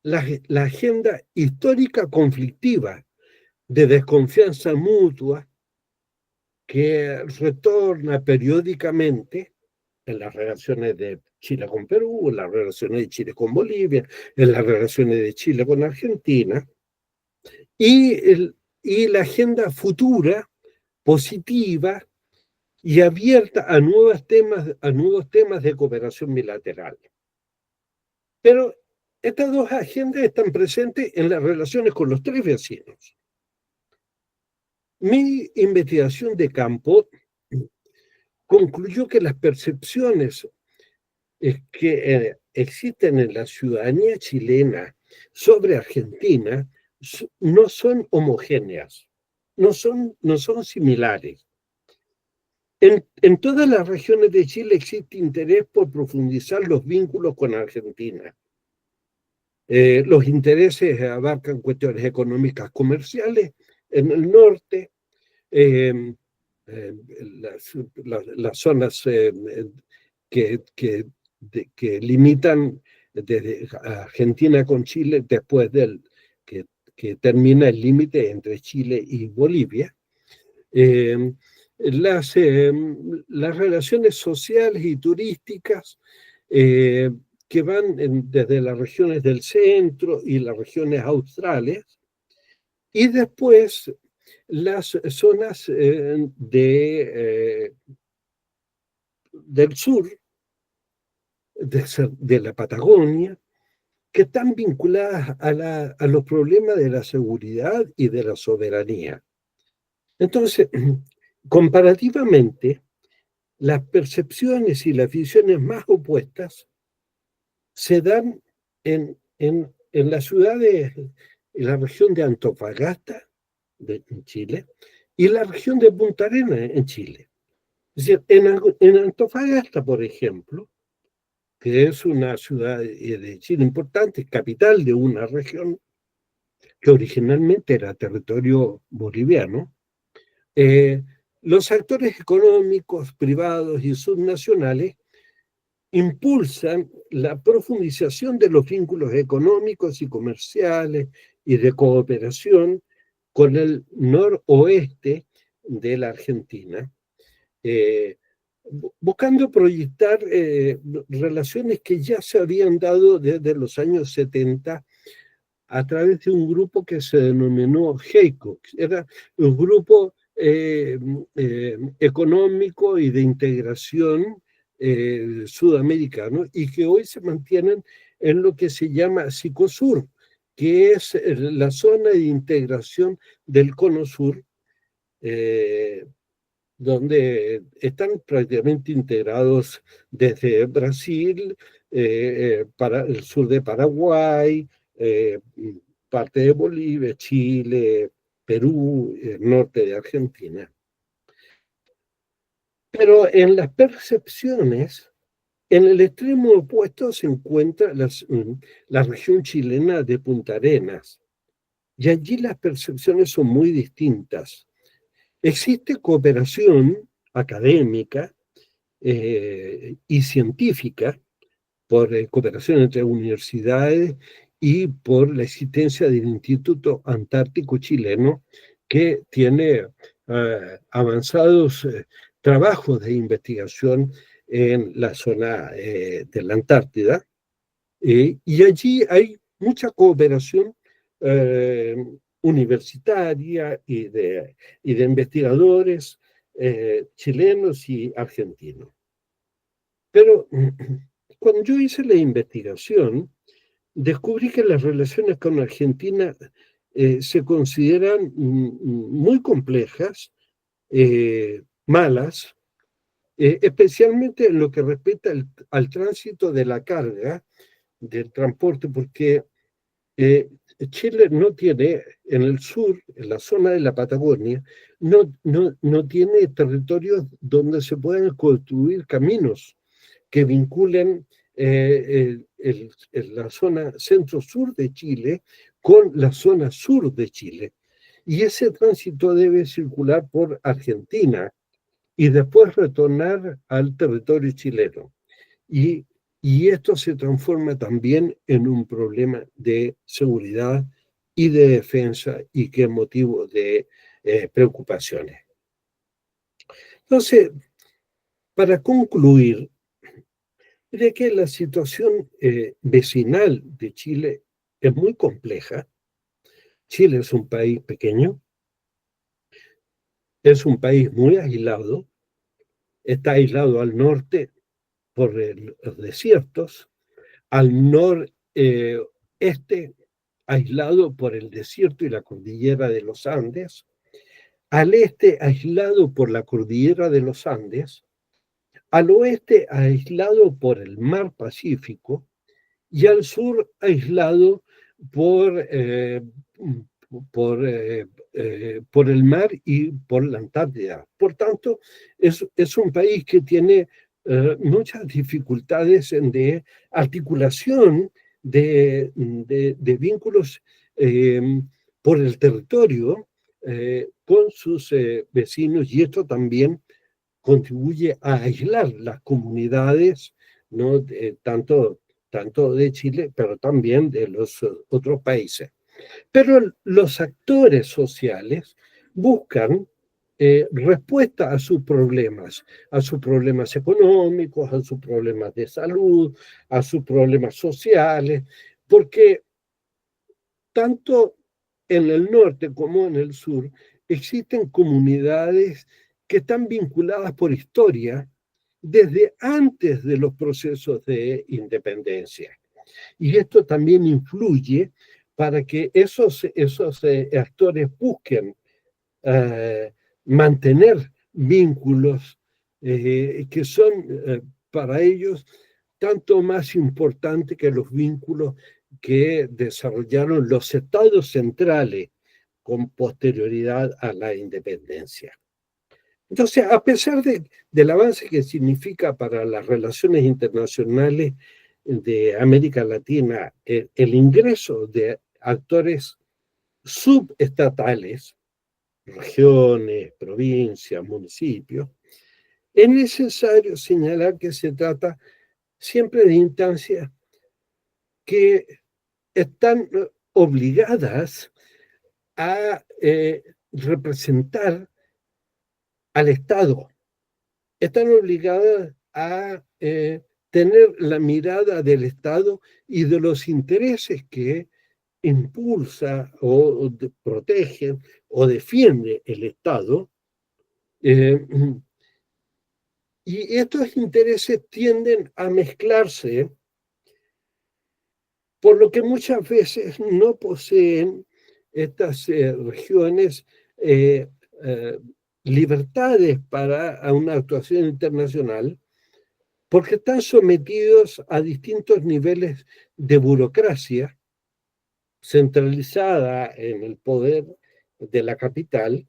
La agenda histórica conflictiva de desconfianza mutua que retorna periódicamente en las relaciones de Chile con Perú, en las relaciones de Chile con Bolivia, en las relaciones de Chile con Argentina, y y la agenda futura, positiva y abierta a nuevos temas de cooperación bilateral. Pero estas dos agendas están presentes en las relaciones con los tres vecinos. Mi investigación de campo concluyó que las percepciones que existen en la ciudadanía chilena sobre Argentina no son homogéneas, no son similares. En todas las regiones de Chile existe interés por profundizar los vínculos con Argentina. Los intereses abarcan cuestiones económicas, comerciales en el norte, las zonas que limitan desde Argentina con Chile después que termina el límite entre Chile y Bolivia. Las relaciones sociales y turísticas que van desde las regiones del centro y las regiones australes, y después las zonas del sur, de la Patagonia, que están vinculadas a los problemas de la seguridad y de la soberanía. Entonces, comparativamente, las percepciones y las visiones más opuestas se dan en la ciudad en la región de Antofagasta, en Chile, y la región de Punta Arenas, en Chile. Es decir, en Antofagasta, por ejemplo, que es una ciudad de Chile importante, capital de una región que originalmente era territorio boliviano, los actores económicos, privados y subnacionales impulsan la profundización de los vínculos económicos y comerciales y de cooperación con el noroeste de la Argentina, buscando proyectar relaciones que ya se habían dado desde los años 70 a través de un grupo que se denominó HEICO. Era un grupo económico y de integración sudamericano, y que hoy se mantienen en lo que se llama SICOSUR, que es la zona de integración del Cono Sur, donde están prácticamente integrados desde Brasil, para el sur de Paraguay, parte de Bolivia, Chile, Perú, norte de Argentina. Pero en las percepciones, en el extremo opuesto se encuentra la región chilena de Punta Arenas, y allí las percepciones son muy distintas. Existe cooperación académica y científica, por cooperación entre universidades y por la existencia del Instituto Antártico Chileno, que tiene avanzados trabajos de investigación en la zona de la Antártida, y allí hay mucha cooperación universitaria y de investigadores chilenos y argentinos. Pero cuando yo hice la investigación, descubrí que las relaciones con Argentina se consideran muy complejas, malas, especialmente en lo que respecta al tránsito de la carga, del transporte, porque Chile no tiene, en el sur, en la zona de la Patagonia, no tiene territorios donde se puedan construir caminos que vinculen la zona centro-sur de Chile con la zona sur de Chile. Y ese tránsito debe circular por Argentina y después retornar al territorio chileno. Y esto se transforma también en un problema de seguridad y de defensa, y que es motivo de preocupaciones. Entonces, para concluir, creo que la situación vecinal de Chile es muy compleja. Chile es un país pequeño, es un país muy aislado, está aislado al norte por los desiertos, al noreste aislado por el desierto y la cordillera de los Andes, al este aislado por la cordillera de los Andes, al oeste aislado por el mar Pacífico y al sur aislado por, por el mar y por la Antártida. Por tanto, es un país que tiene muchas dificultades de articulación de vínculos por el territorio con sus vecinos, y esto también contribuye a aislar las comunidades, ¿no? Tanto de Chile, pero también de los otros países. Pero los actores sociales buscan respuesta a sus problemas económicos, a sus problemas de salud, a sus problemas sociales, porque tanto en el norte como en el sur existen comunidades que están vinculadas por historia desde antes de los procesos de independencia. Y esto también influye para que esos actores busquen mantener vínculos que son para ellos tanto más importantes que los vínculos que desarrollaron los estados centrales con posterioridad a la independencia. Entonces, a pesar del avance que significa para las relaciones internacionales de América Latina el ingreso de actores subestatales, regiones, provincias, municipios, es necesario señalar que se trata siempre de instancias que están obligadas a representar al Estado, están obligadas a tener la mirada del Estado y de los intereses que impulsa o protege o defiende el Estado. Y estos intereses tienden a mezclarse, por lo que muchas veces no poseen estas regiones libertades para una actuación internacional, porque están sometidos a distintos niveles de burocracia centralizada en el poder de la capital,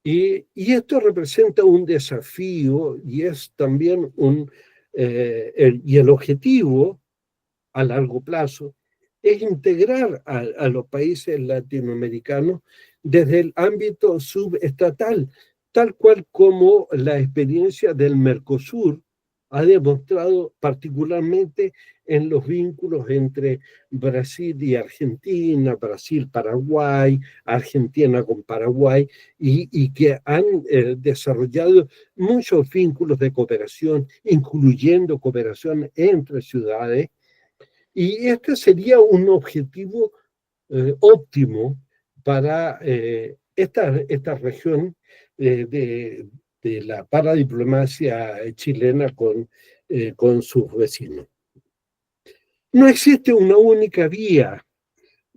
y esto representa un desafío y es también el objetivo a largo plazo es integrar a los países latinoamericanos desde el ámbito subestatal, tal cual como la experiencia del Mercosur ha demostrado, particularmente en los vínculos entre Brasil y Argentina, Brasil-Paraguay, Argentina con Paraguay, y que han desarrollado muchos vínculos de cooperación, incluyendo cooperación entre ciudades. Y este sería un objetivo óptimo para esta región de la paradiplomacia chilena con sus vecinos. No existe una única vía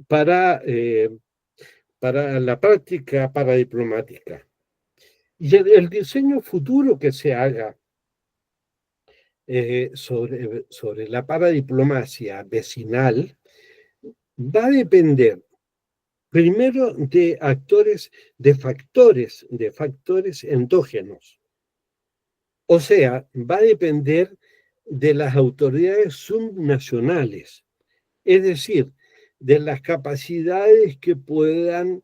para la práctica paradiplomática. Y el diseño futuro que se haga sobre la paradiplomacia vecinal va a depender primero de factores endógenos. O sea, va a depender de las autoridades subnacionales, es decir, de las capacidades que puedan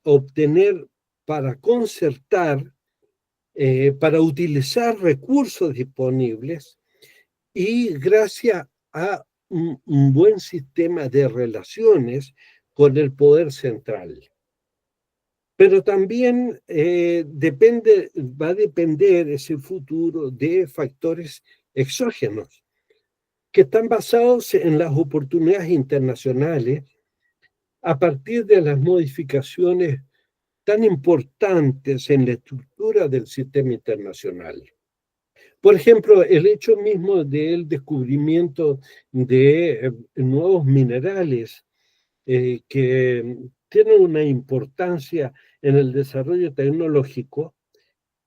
obtener para concertar, para utilizar recursos disponibles y gracias a un buen sistema de relaciones con el poder central. Pero también va a depender ese futuro de factores exógenos que están basados en las oportunidades internacionales a partir de las modificaciones tan importantes en la estructura del sistema internacional. Por ejemplo, el hecho mismo del descubrimiento de nuevos minerales que tienen una importancia en el desarrollo tecnológico.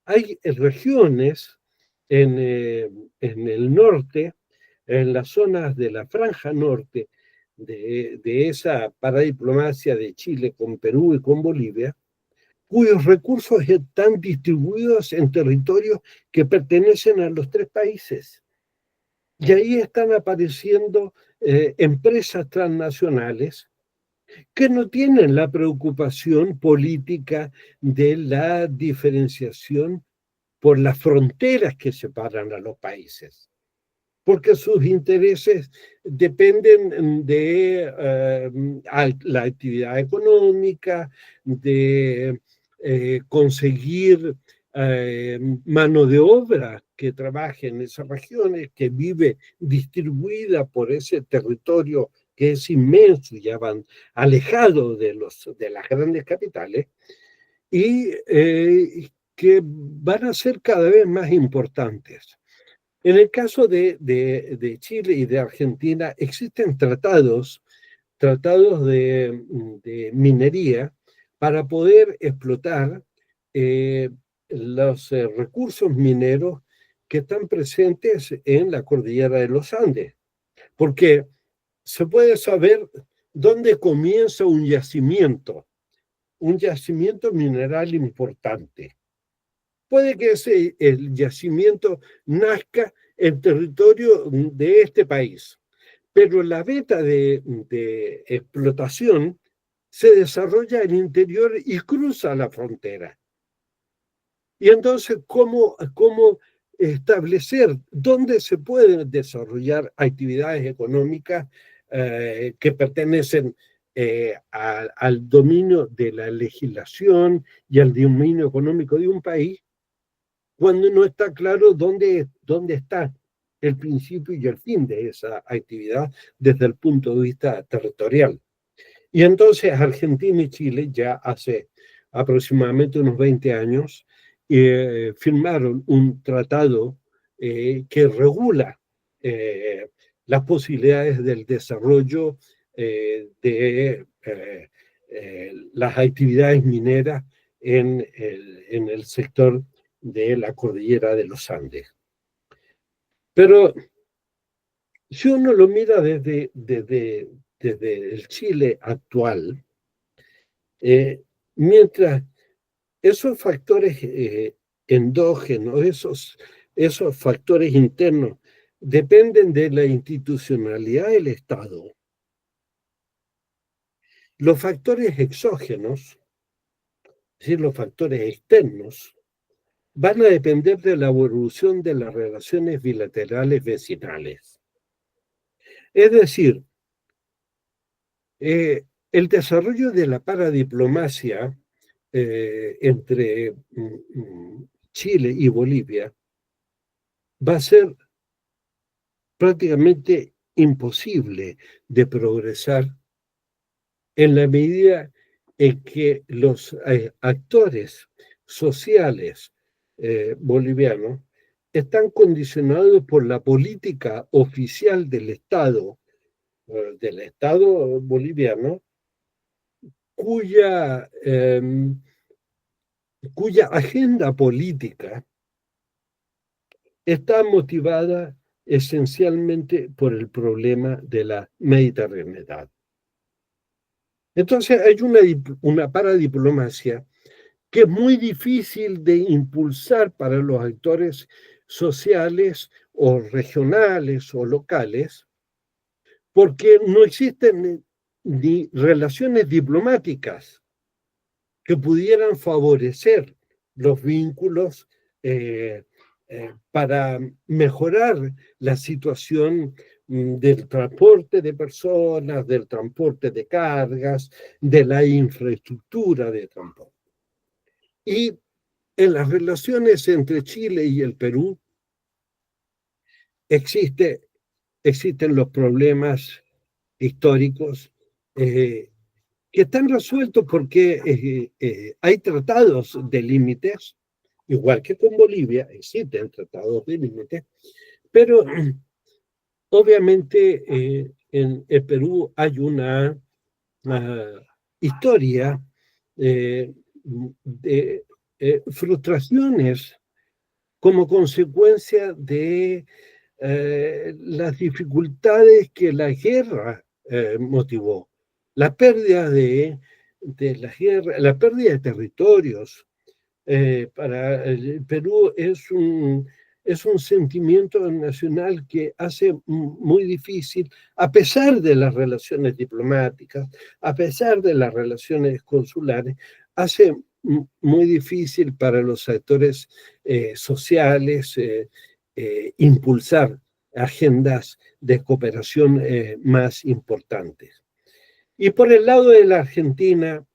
Hay regiones en el norte, en las zonas de la franja norte de esa paradiplomacia de Chile con Perú y con Bolivia, cuyos recursos están distribuidos en territorios que pertenecen a los tres países. Y ahí están apareciendo empresas transnacionales que no tienen la preocupación política de la diferenciación por las fronteras que separan a los países, porque sus intereses dependen de la actividad económica, de conseguir mano de obra que trabaje en esas regiones, que vive distribuida por ese territorio que es inmenso y ya van alejado de las grandes capitales, y que van a ser cada vez más importantes. En el caso de Chile y de Argentina existen tratados de minería para poder explotar los recursos mineros que están presentes en la cordillera de los Andes, porque se puede saber dónde comienza un yacimiento mineral importante. Puede que el yacimiento nazca en territorio de este país, pero la veta de explotación se desarrolla en el interior y cruza la frontera. Y entonces, ¿cómo establecer dónde se pueden desarrollar actividades económicas que pertenecen al dominio de la legislación y al dominio económico de un país, cuando no está claro dónde está el principio y el fin de esa actividad desde el punto de vista territorial? Y entonces Argentina y Chile ya hace aproximadamente unos 20 años firmaron un tratado que regula las posibilidades del desarrollo de las actividades mineras en el sector de la cordillera de los Andes. Pero si uno lo mira desde el Chile actual, mientras esos factores endógenos, esos factores internos, dependen de la institucionalidad del Estado, los factores exógenos, es decir, los factores externos, van a depender de la evolución de las relaciones bilaterales vecinales. Es decir, el desarrollo de la paradiplomacia entre Chile y Bolivia va a ser prácticamente imposible de progresar en la medida en que los actores sociales bolivianos están condicionados por la política oficial del Estado boliviano, cuya agenda política está motivada esencialmente por el problema de la mediterraneidad. Entonces hay una paradiplomacia que es muy difícil de impulsar para los actores sociales o regionales o locales, porque no existen ni relaciones diplomáticas que pudieran favorecer los vínculos para mejorar la situación del transporte de personas, del transporte de cargas, de la infraestructura de transporte. Y en las relaciones entre Chile y el Perú existen los problemas históricos que están resueltos porque hay tratados de límites, igual que con Bolivia, existen tratados de límites, pero obviamente en el Perú hay una historia de frustraciones como consecuencia de las dificultades que la guerra motivó. La pérdida de la guerra, la pérdida de territorios para el Perú es un sentimiento nacional que hace muy difícil, a pesar de las relaciones diplomáticas, a pesar de las relaciones consulares, hace muy difícil para los actores sociales impulsar agendas de cooperación más importantes. Y por el lado de la Argentina,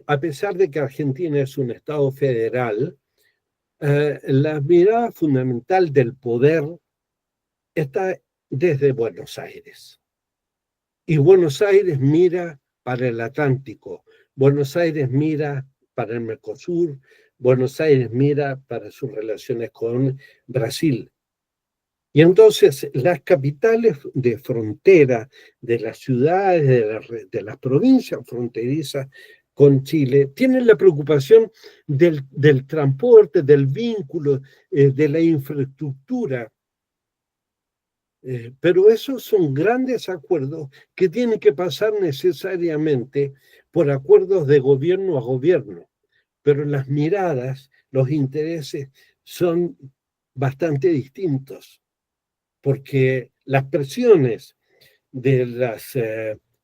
a pesar de que Argentina es un Estado federal, la mirada fundamental del poder está desde Buenos Aires. Y Buenos Aires mira para el Atlántico, Buenos Aires mira para el Mercosur, Buenos Aires mira para sus relaciones con Brasil. Y entonces las capitales de frontera, de las ciudades, de las provincias fronterizas con Chile, tienen la preocupación del transporte, del vínculo, de la infraestructura. Pero esos son grandes acuerdos que tienen que pasar necesariamente por acuerdos de gobierno a gobierno. Pero las miradas, los intereses son bastante distintos, porque las presiones de las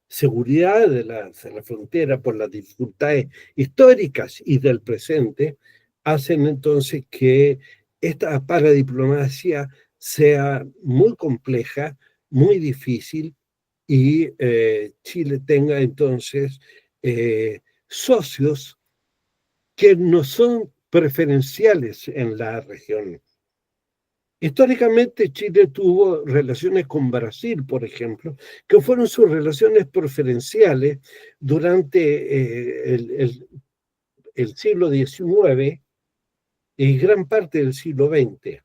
seguridad de la frontera por las dificultades históricas y del presente hacen entonces que esta paradiplomacia sea muy compleja, muy difícil, y Chile tenga entonces socios que no son preferenciales en la región. Históricamente Chile tuvo relaciones con Brasil, por ejemplo, que fueron sus relaciones preferenciales durante el siglo XIX y gran parte del siglo XX.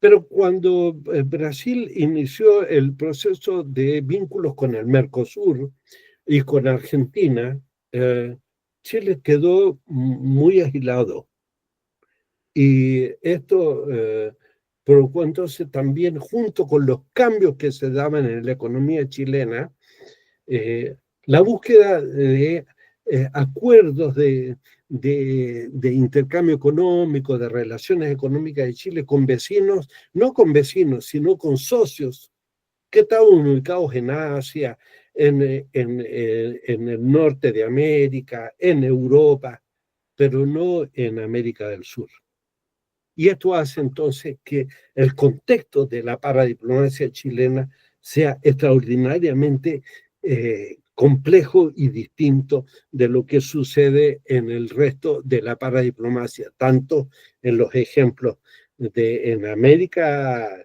Pero cuando Brasil inició el proceso de vínculos con el Mercosur y con Argentina, Chile quedó muy aislado. Y esto provocó entonces también, junto con los cambios que se daban en la economía chilena, la búsqueda de acuerdos de intercambio económico, de relaciones económicas de Chile con vecinos, no con vecinos, sino con socios que estaban ubicados en Asia, en el norte de América, en Europa, pero no en América del Sur. Y esto hace entonces que el contexto de la paradiplomacia chilena sea extraordinariamente complejo y distinto de lo que sucede en el resto de la paradiplomacia, tanto en los ejemplos en América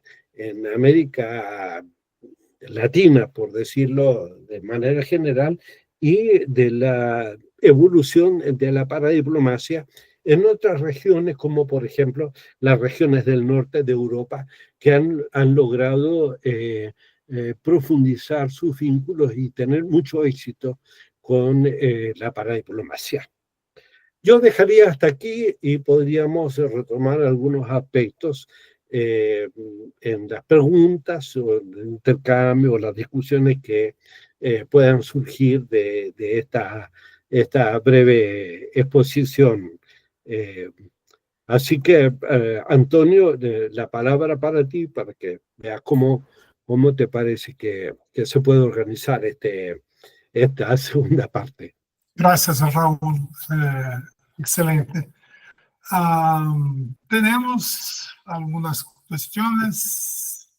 Latina, por decirlo de manera general, y de la evolución de la paradiplomacia en otras regiones, como por ejemplo las regiones del norte de Europa, que han logrado profundizar sus vínculos y tener mucho éxito con la paradiplomacia. Yo dejaría hasta aquí y podríamos retomar algunos aspectos en las preguntas o el intercambio o las discusiones que puedan surgir de esta breve exposición. Así que, Antonio, la palabra para ti, para que veas cómo te parece que se puede organizar esta segunda parte. Gracias, Raúl. Excelente. Tenemos algunas cuestiones,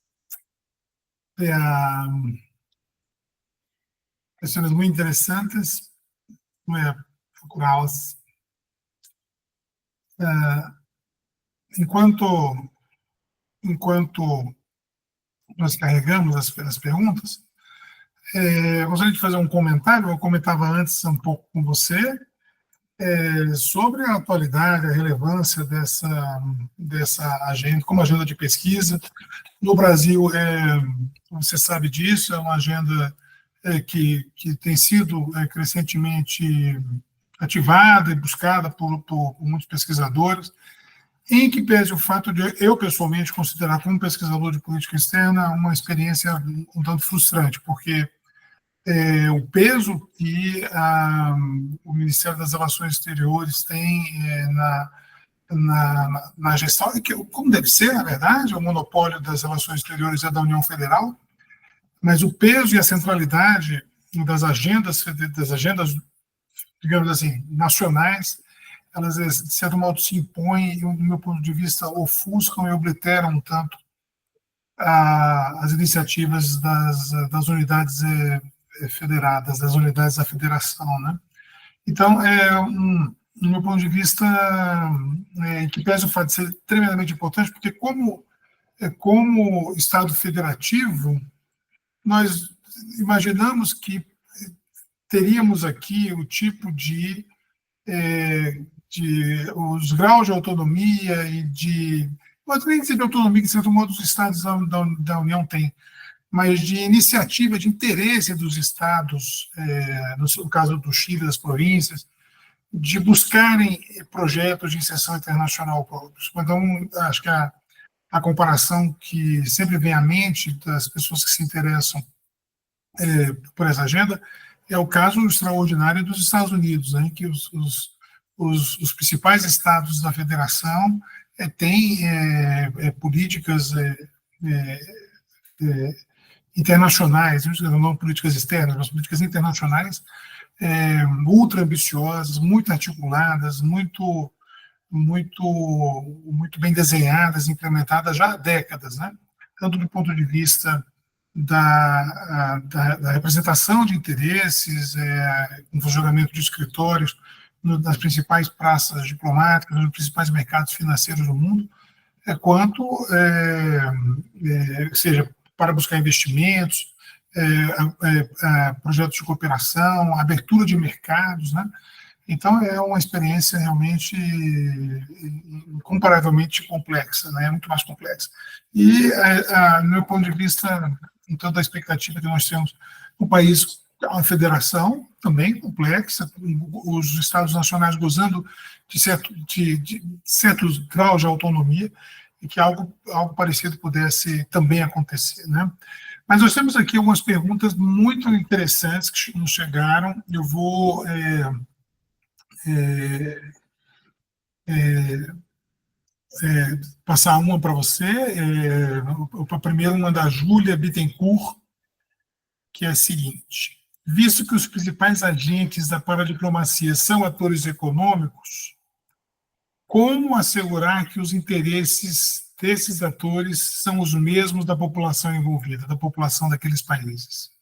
cuestiones muy interesantes. Voy a procurarlas. Enquanto nós carregamos as perguntas, Gostaria de fazer um comentário, eu comentava antes um pouco com você, sobre a atualidade, a relevância dessa agenda, como agenda de pesquisa. No Brasil, você sabe disso, é uma agenda que tem sido crescentemente ativada e buscada por muitos pesquisadores, em que pese o fato de eu, pessoalmente, considerar como pesquisador de política externa uma experiência um tanto frustrante, porque o peso que o Ministério das Relações Exteriores tem na gestão, como deve ser, na verdade, o monopólio das relações exteriores é da União Federal, mas o peso e a centralidade das agendas, digamos assim, nacionais, elas, de certo modo, se impõem e, do meu ponto de vista, ofuscam e obliteram um tanto as iniciativas das unidades federadas, das unidades da federação, né? Então, do meu ponto de vista, que pese o fato de ser tremendamente importante, porque como Estado federativo, nós imaginamos que teríamos aqui o tipo de os graus de autonomia e pode nem dizer de autonomia que, de certo modo, os estados da União têm, mas de iniciativa, de interesse dos estados, no caso do Chile, das províncias, de buscarem projetos de inserção internacional próprios. Então, acho que a comparação que sempre vem à mente das pessoas que se interessam por essa agenda é o caso extraordinário dos Estados Unidos, né, que os principais estados da federação têm políticas internacionais, não políticas externas, mas políticas internacionais ultra ambiciosas, muito articuladas, muito bem desenhadas, implementadas já há décadas, né? Tanto do ponto de vista da representação de interesses, com funcionamento de escritórios nas principais praças diplomáticas, nos principais mercados financeiros do mundo, quanto seja para buscar investimentos, projetos de cooperação, abertura de mercados, né? Então, é uma experiência realmente incomparavelmente complexa, né? Muito mais complexa. E, do meu ponto de vista, então, da expectativa que nós temos no país, uma federação também complexa, os estados nacionais gozando de certos graus de autonomia, e que algo parecido pudesse também acontecer, né? Mas nós temos aqui algumas perguntas muito interessantes que nos chegaram. Eu vou passar uma para você. A primeira, uma da Júlia Bittencourt, que é a seguinte: visto que os principais agentes da paradiplomacia são atores econômicos, como assegurar que os interesses desses atores são os mesmos da população envolvida, da população daqueles países?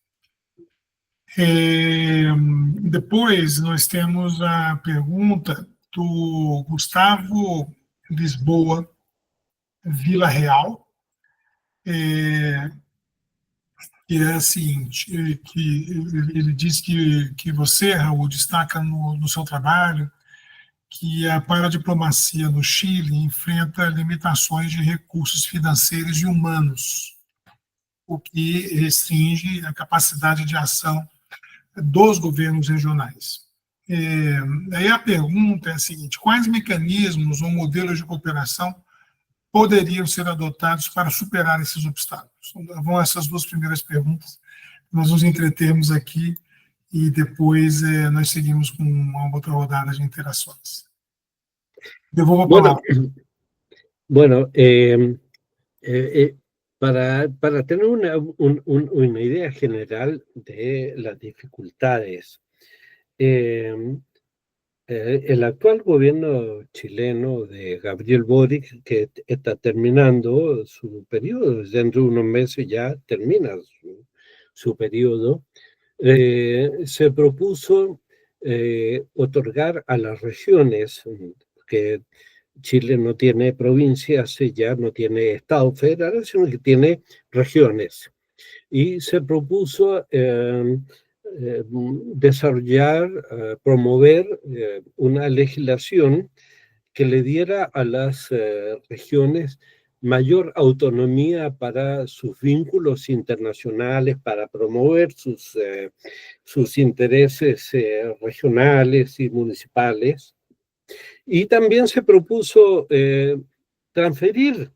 Depois, nós temos a pergunta do Gustavo Lisboa Vila Real, que é a seguinte, que ele diz que você, Raul, destaca no seu trabalho que a paradiplomacia no Chile enfrenta limitações de recursos financeiros e humanos, o que restringe a capacidade de ação dos governos regionais. Aí a pergunta é a seguinte: quais mecanismos ou modelos de cooperação poderiam ser adotados para superar esses obstáculos? Então, vão essas duas primeiras perguntas. Nós nos entretermos aqui e depois nós seguimos com uma outra rodada de interações. Devolvo a palavra. Bueno, para tener una idea general de las dificultades, el actual gobierno chileno de Gabriel Boric, que está terminando su periodo, dentro de unos meses ya termina su periodo, se propuso otorgar a las regiones, que Chile no tiene provincias, ya no tiene Estado federal, sino que tiene regiones. y se propuso desarrollar, promover una legislación que le diera a las regiones mayor autonomía para sus vínculos internacionales, para promover sus intereses regionales y municipales. Y también se propuso transferir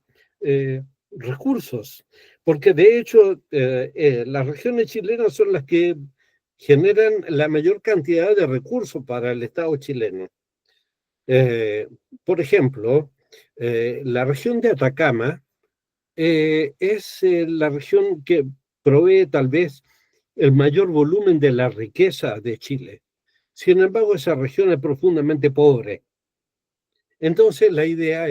recursos, porque de hecho las regiones chilenas son las que generan la mayor cantidad de recursos para el Estado chileno. Por ejemplo, la región de Atacama es la región que provee tal vez el mayor volumen de la riqueza de Chile. Sin embargo, esa región es profundamente pobre. Entonces, la idea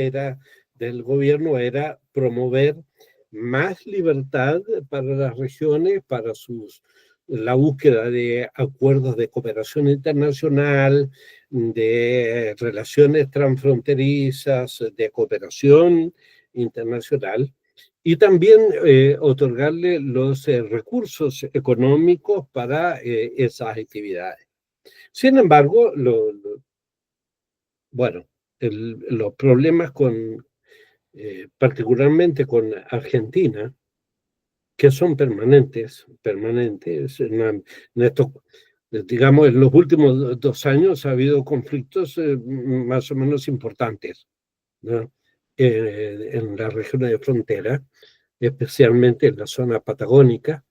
del gobierno era promover más libertad para las regiones, para la búsqueda de acuerdos de cooperación internacional, de relaciones transfronterizas, de cooperación internacional, y también otorgarle los recursos económicos para esas actividades. Sin embargo, bueno, los problemas particularmente con Argentina, que son permanentes, digamos, en los últimos 2 años ha habido conflictos más o menos importantes, ¿no? En las regiones de frontera, especialmente en la zona patagónica,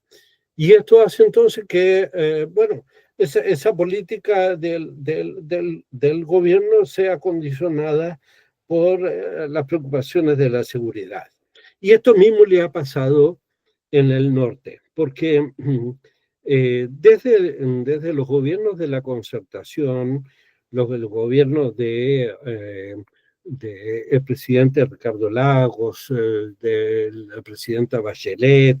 y esto hace entonces que, bueno, esa política del gobierno sea condicionada por las preocupaciones de la seguridad. Y esto mismo le ha pasado en el norte, porque desde los gobiernos de la concertación, los gobiernos del presidente Ricardo Lagos, de la presidenta Bachelet,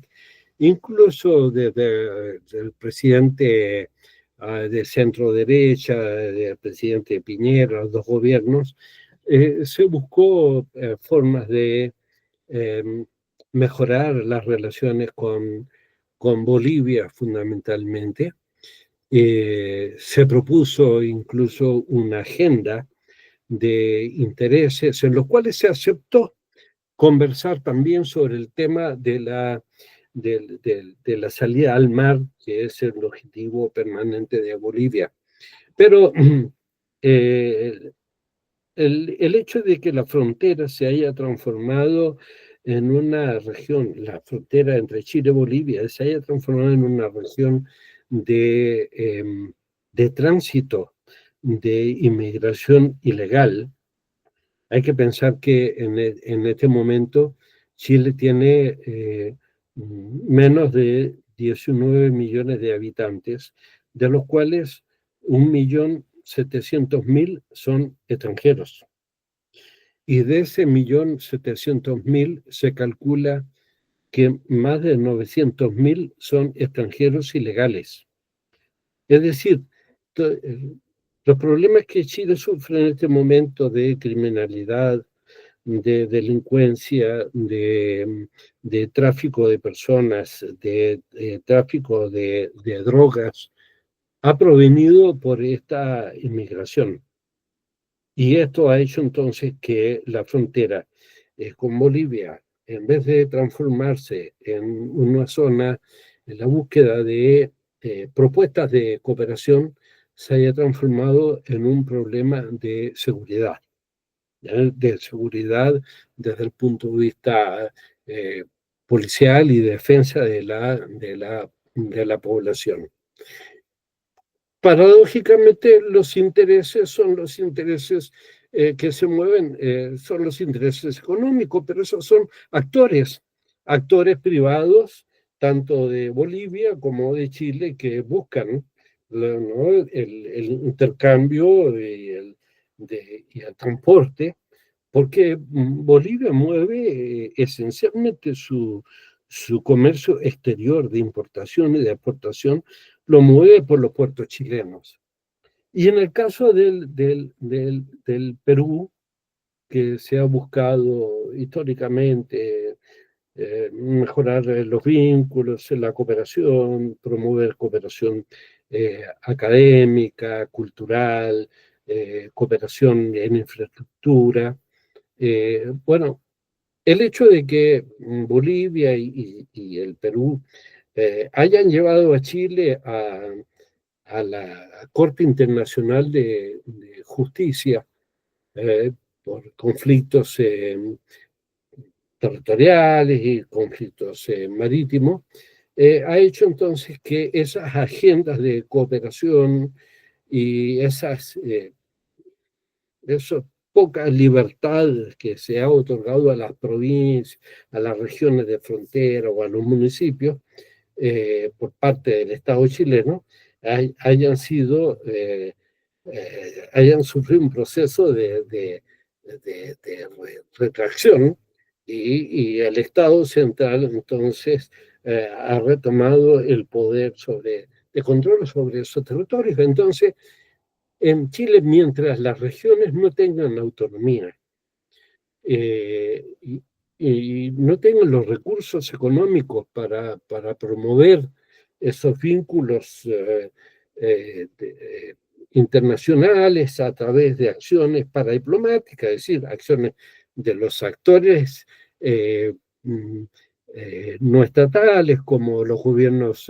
incluso desde el presidente de centro derecha, del presidente Piñera, los dos gobiernos, se buscó formas de mejorar las relaciones con Bolivia fundamentalmente. Se propuso incluso una agenda de intereses en los cuales se aceptó conversar también sobre el tema de la salida al mar, que es el objetivo permanente de Bolivia. Pero el hecho de que la frontera se haya transformado en una región, la frontera entre Chile y Bolivia, se haya transformado en una región de tránsito, de inmigración ilegal. Hay que pensar que en este momento Chile tiene menos de 19 millones de habitantes, de los cuales 1.700.000 son extranjeros. Y de ese 1.700.000 se calcula que más de 900.000 son extranjeros ilegales. Es decir, los problemas que Chile sufre en este momento de criminalidad, de delincuencia, de tráfico de personas, de tráfico de drogas, ha provenido por esta inmigración. Y esto ha hecho entonces que la frontera con Bolivia, en vez de transformarse en una zona, en la búsqueda de propuestas de cooperación, se haya transformado en un problema de seguridad. De seguridad desde el punto de vista policial y defensa de la población. Paradójicamente, los intereses son los intereses que se mueven, son los intereses económicos, pero esos son actores privados, tanto de Bolivia como de Chile, que buscan, ¿no?, el intercambio y el transporte, porque Bolivia mueve esencialmente su comercio exterior de importación y de exportación, lo mueve por los puertos chilenos. Y en el caso del Perú, que se ha buscado históricamente mejorar los vínculos, la cooperación, promover cooperación académica, cultural, cooperación en infraestructura. Bueno, el hecho de que Bolivia y el Perú hayan llevado a Chile a la Corte Internacional de Justicia por conflictos territoriales y conflictos marítimos, ha hecho entonces que esas agendas de cooperación y esas pocas libertades que se ha otorgado a las provincias, a las regiones de frontera o a los municipios por parte del Estado chileno, hayan sido, hayan sufrido un proceso de retracción y el Estado central entonces ha retomado el poder de control sobre esos territorios. Entonces, en Chile, mientras las regiones no tengan autonomía y no tengan los recursos económicos para promover esos vínculos internacionales a través de acciones paradiplomáticas, es decir, acciones de los actores no estatales como los gobiernos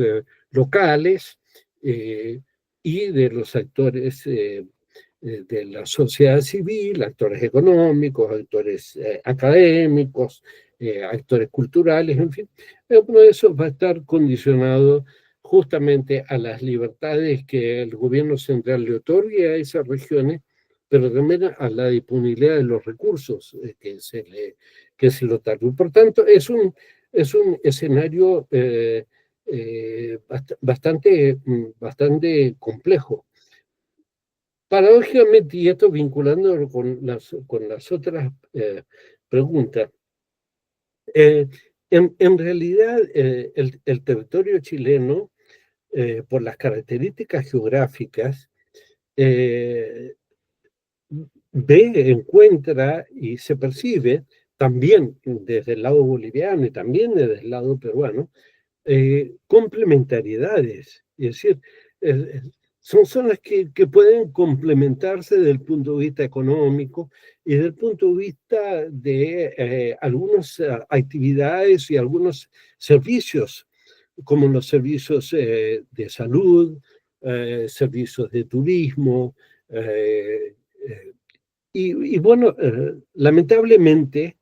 locales y de los actores de la sociedad civil, actores económicos, actores académicos, actores culturales, en fin. Bueno, eso va a estar condicionado justamente a las libertades que el gobierno central le otorgue a esas regiones, pero también a la disponibilidad de los recursos que se le otorguen. Por tanto, es un escenario bastante complejo. Paradójicamente, y esto vinculándolo con las otras preguntas, en realidad el territorio chileno, por las características geográficas, encuentra y se percibe también desde el lado boliviano y también desde el lado peruano, complementariedades, es decir, son zonas que pueden complementarse desde el punto de vista económico y desde el punto de vista de algunas actividades y algunos servicios, como los servicios de salud, servicios de turismo, y bueno, lamentablemente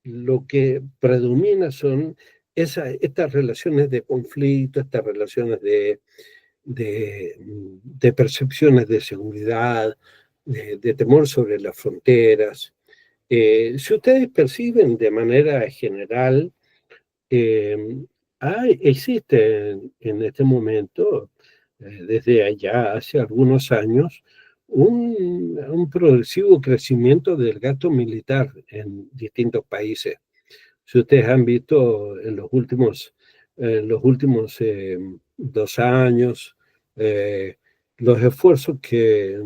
lo que predomina son estas relaciones de conflicto, estas relaciones de percepciones de seguridad, de temor sobre las fronteras. Si ustedes perciben de manera general, existe en este momento, desde allá hace algunos años, un progresivo crecimiento del gasto militar en distintos países. Si ustedes han visto en los últimos 2 años, los esfuerzos que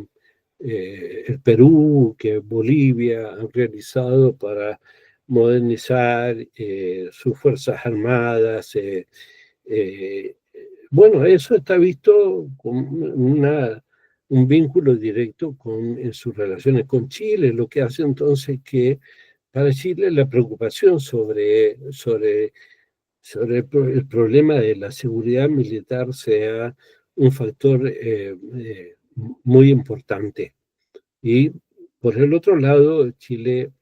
el Perú, que Bolivia han realizado para modernizar sus fuerzas armadas, bueno, eso está visto con un vínculo directo en sus relaciones con Chile, lo que hace entonces que para Chile la preocupación sobre el problema de la seguridad militar sea un factor muy importante. Y por el otro lado, Chile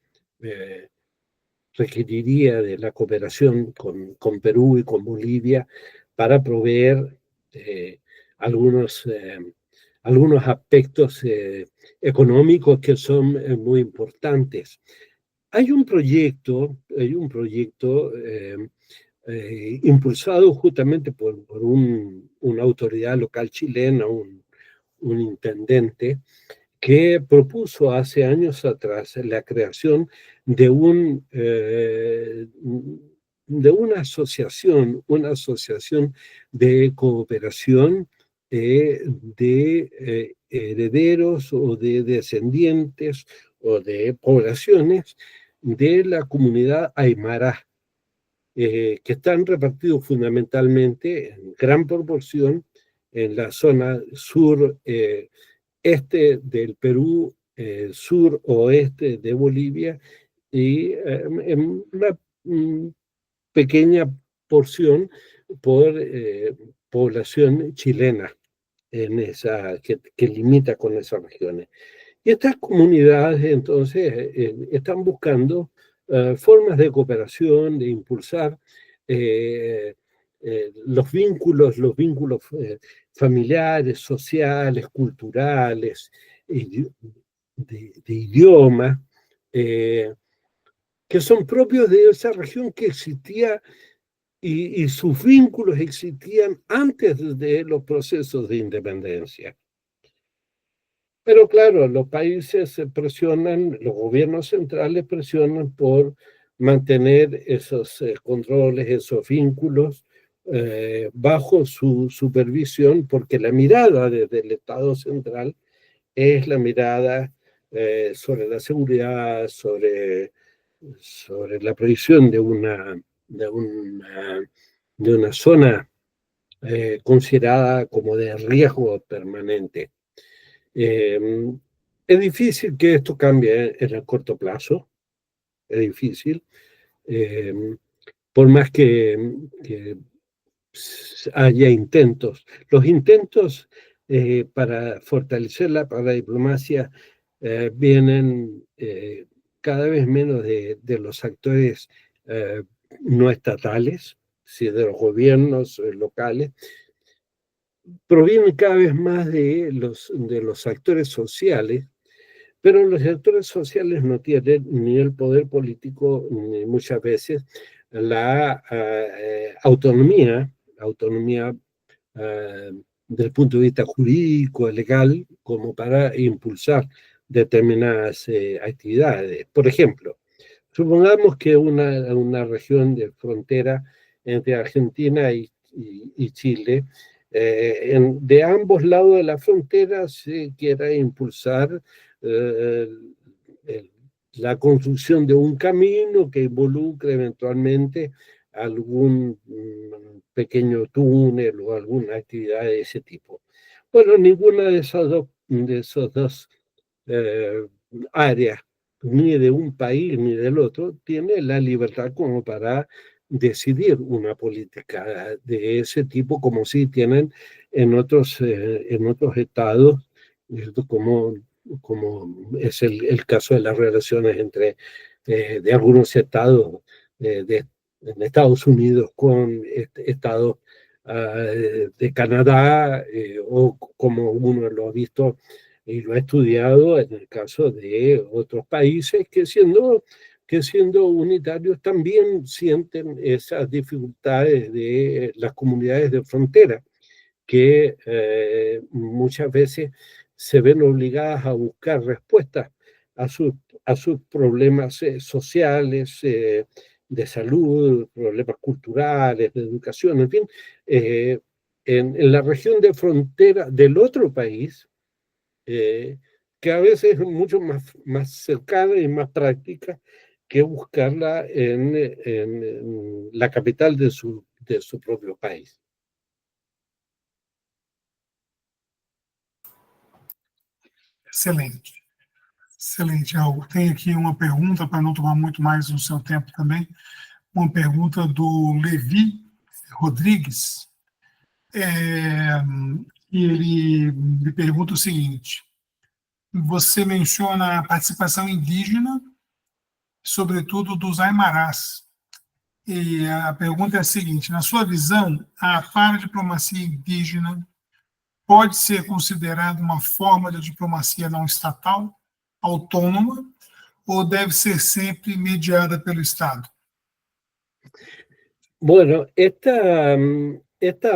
requeriría de la cooperación con Perú y con Bolivia para proveer algunos aspectos económicos que son muy importantes. Hay un proyecto impulsado justamente por una autoridad local chilena, un intendente, que propuso hace años atrás la creación de una asociación de cooperación de herederos o de descendientes o de poblaciones de la comunidad aymara que están repartidos fundamentalmente en gran proporción en la zona sur-este del Perú, sur-oeste de Bolivia y en una pequeña porción por población chilena que limita con esas regiones. Y estas comunidades entonces están buscando formas de cooperación, de impulsar los vínculos familiares, sociales, culturales, de idioma, que son propios de esa región que existía y sus vínculos existían antes de los procesos de independencia. Pero claro, los países presionan, los gobiernos centrales presionan por mantener esos controles, esos vínculos bajo su supervisión, porque la mirada desde el Estado central es la mirada sobre la seguridad, sobre la previsión de una zona considerada como de riesgo permanente. Es difícil que esto cambie en el corto plazo, es difícil, por más que haya intentos. Los intentos para fortalecer la paradiplomacia vienen cada vez menos de los actores no estatales, sí, de los gobiernos locales, provienen cada vez más de los actores sociales, pero los actores sociales no tienen ni el poder político, ni muchas veces la autonomía desde el punto de vista jurídico, legal, como para impulsar determinadas actividades. Por ejemplo, supongamos que una región de frontera entre Argentina y Chile, de ambos lados de la frontera se quiera impulsar la construcción de un camino que involucre eventualmente algún pequeño túnel o alguna actividad de ese tipo. Bueno, ninguna de esas dos áreas, ni de un país ni del otro, tiene la libertad como para decidir una política de ese tipo, como sí tienen en otros estados, como es el caso de las relaciones entre de algunos estados en Estados Unidos con estados de Canadá, o como uno lo ha visto y lo ha estudiado en el caso de otros países que siendo unitarios también sienten esas dificultades de las comunidades de frontera, que muchas veces se ven obligadas a buscar respuestas a sus problemas sociales, de salud, problemas culturales, de educación, en fin. En la región de frontera del otro país, que a veces es mucho más cercana y más práctica que buscarla en la capital de su propio país. Excelente. Excelente, Raul. Tem aqui uma pergunta, para não tomar muito mais do seu tempo também, uma pergunta do Levi Rodrigues. E ele me pergunta o seguinte: você menciona a participação indígena, sobretudo dos Aimarás. E a pergunta é a seguinte: na sua visão, a paradiplomacia indígena pode ser considerada uma forma de diplomacia não estatal, autônoma, ou deve ser sempre mediada pelo Estado? Bueno, esta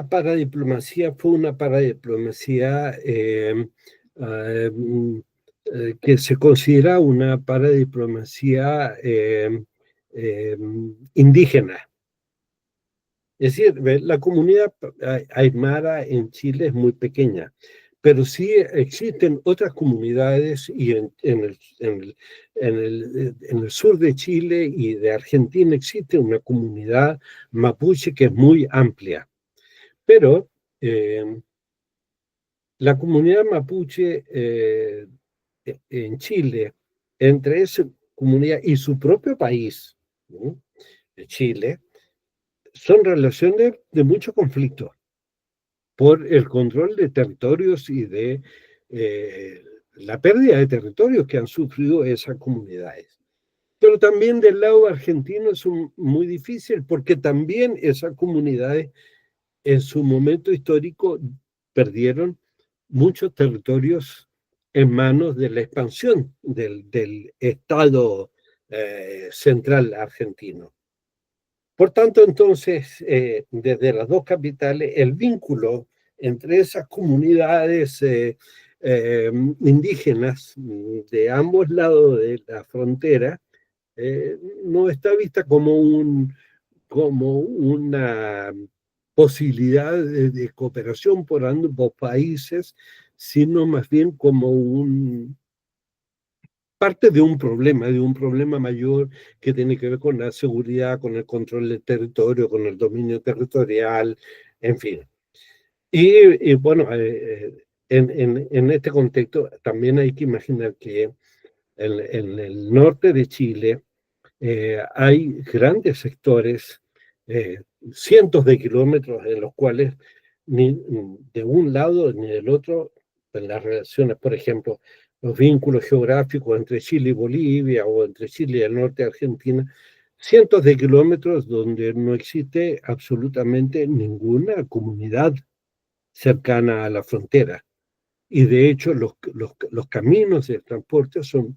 paradiplomacia fue una paradiplomacia que se considera una paradiplomacia indígena. Es decir, la comunidad aymara en Chile es muy pequeña, pero sí existen otras comunidades y en el sur de Chile y de Argentina existe una comunidad mapuche que es muy amplia. Pero la comunidad mapuche en Chile, entre esa comunidad y su propio país, ¿no?, Chile, son relaciones de mucho conflicto por el control de territorios y de la pérdida de territorios que han sufrido esas comunidades. Pero también del lado argentino es muy difícil porque también esas comunidades en su momento histórico perdieron muchos territorios en manos de la expansión del Estado central argentino. Por tanto, entonces, desde las dos capitales, el vínculo entre esas comunidades indígenas de ambos lados de la frontera no está vista como una posibilidad de cooperación por ambos países, sino más bien como parte de un problema mayor que tiene que ver con la seguridad, con el control del territorio, con el dominio territorial, en fin. Y bueno, en este contexto también hay que imaginar que en el norte de Chile hay grandes sectores, cientos de kilómetros en los cuales ni de un lado ni del otro, en las relaciones, por ejemplo, los vínculos geográficos entre Chile y Bolivia o entre Chile y el norte de Argentina, cientos de kilómetros donde no existe absolutamente ninguna comunidad cercana a la frontera. Y de hecho los caminos de transporte son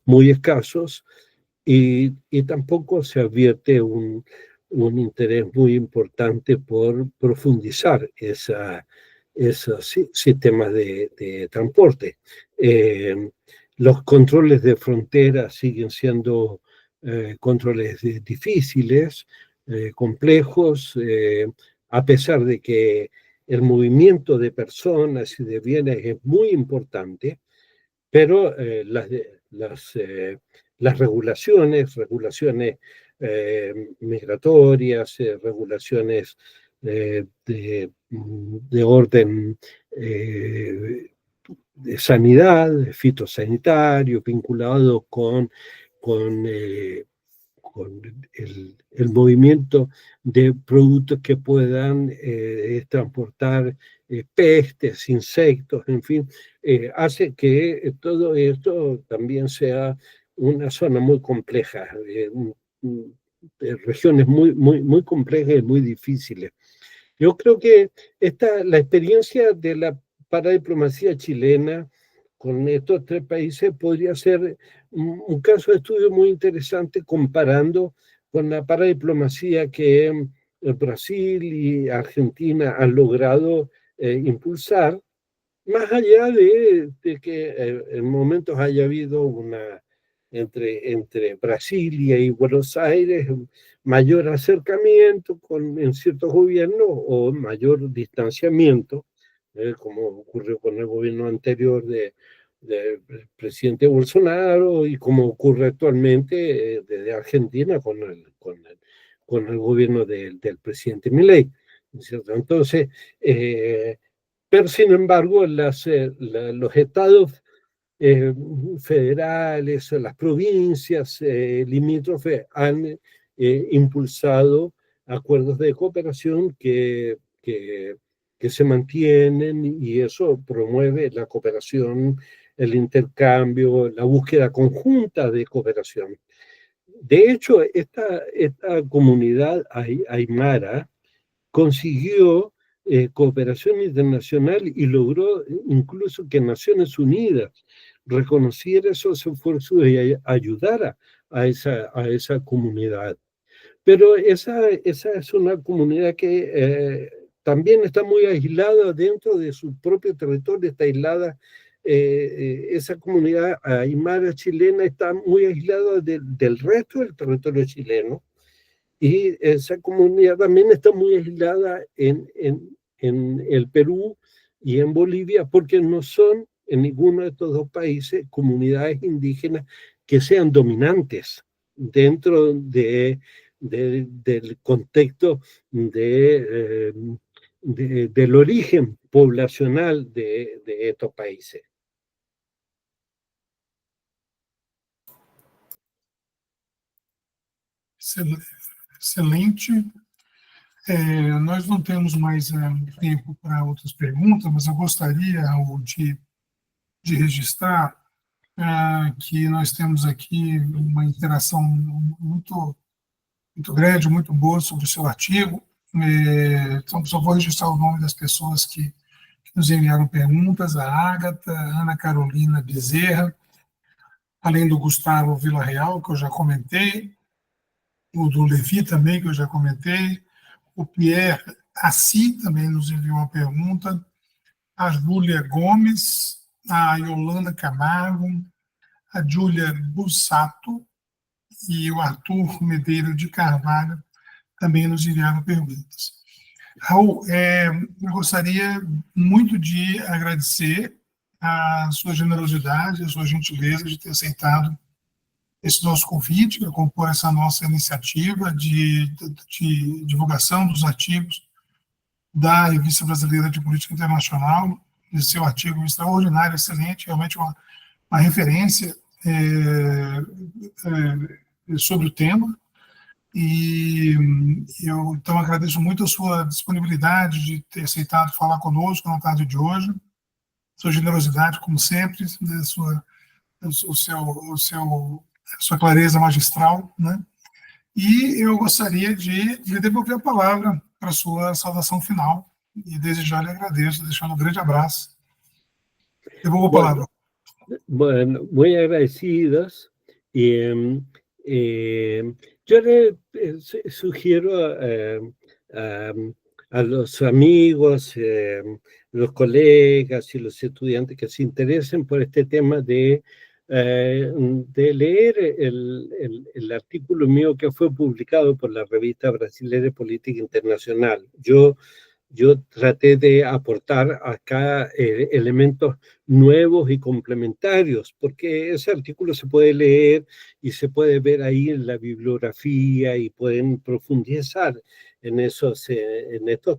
muy escasos y tampoco se advierte un interés muy importante por profundizar esos sistemas de transporte. Los controles de frontera siguen siendo controles difíciles, complejos, a pesar de que el movimiento de personas y de bienes es muy importante, pero las regulaciones migratorias, regulaciones de orden de sanidad, fitosanitario, vinculado con el movimiento de productos que puedan transportar pestes, insectos, en fin, hace que todo esto también sea una zona muy compleja, regiones muy complejas y muy difíciles. Yo creo que la experiencia de la paradiplomacia chilena con estos tres países podría ser un caso de estudio muy interesante comparando con la paradiplomacia que Brasil y Argentina han logrado impulsar, más allá de que en momentos haya habido entre Brasilia y Buenos Aires mayor acercamiento en ciertos gobiernos o mayor distanciamiento, como ocurrió con el gobierno anterior del presidente Bolsonaro y como ocurre actualmente desde Argentina con el gobierno del presidente Milei, ¿cierto? Entonces, pero sin embargo, los estados federales, las provincias limítrofes han impulsado acuerdos de cooperación que se mantienen y eso promueve la cooperación, el intercambio, la búsqueda conjunta de cooperación. De hecho, esta comunidad aymara consiguió cooperación internacional y logró incluso que Naciones Unidas reconociera esos esfuerzos y ayudara a esa comunidad. Pero esa es una comunidad que también está muy aislada dentro de su propio territorio, está aislada. Esa comunidad aymara chilena está muy aislada del resto del territorio chileno. Y esa comunidad también está muy aislada en el Perú, y en Bolivia, porque no son en ninguno de estos dos países comunidades indígenas que sean dominantes dentro del contexto del origen poblacional de estos países. Excelente. Nós não temos mais tempo para outras perguntas, mas eu gostaria, Raul, de registrar que nós temos aqui uma interação muito, muito grande, muito boa sobre o seu artigo. Então, só vou registrar o nome das pessoas que nos enviaram perguntas: a Ágata, Ana Carolina Bezerra, além do Gustavo Villarreal, que eu já comentei, o do Levi também, que eu já comentei, o Pierre Assi também nos enviou uma pergunta, a Júlia Gomes, a Yolanda Camargo, a Júlia Bussato e o Arthur Medeiros de Carvalho também nos enviaram perguntas. Raul, eu gostaria muito de agradecer a sua generosidade, a sua gentileza de ter aceitado esse nosso convite para compor essa nossa iniciativa de divulgação dos artigos da Revista Brasileira de Política Internacional, esse seu artigo extraordinário, excelente, realmente uma referência sobre o tema. E eu, então, agradeço muito a sua disponibilidade de ter aceitado falar conosco na tarde de hoje, sua generosidade, como sempre, sua clareza magistral, né? E eu gostaria de lhe devolver a palavra para a sua saudação final, e desde já lhe agradeço, deixando um grande abraço. Devolvo a palavra. Bueno, muy agradecidos. Yo le sugiero a los amigos, los colegas y los estudiantes que se interesen por este tema de leer el artículo mío que fue publicado por la Revista Brasileira de Política Internacional. Yo traté de aportar acá elementos nuevos y complementarios, porque ese artículo se puede leer y se puede ver ahí en la bibliografía y pueden profundizar en estos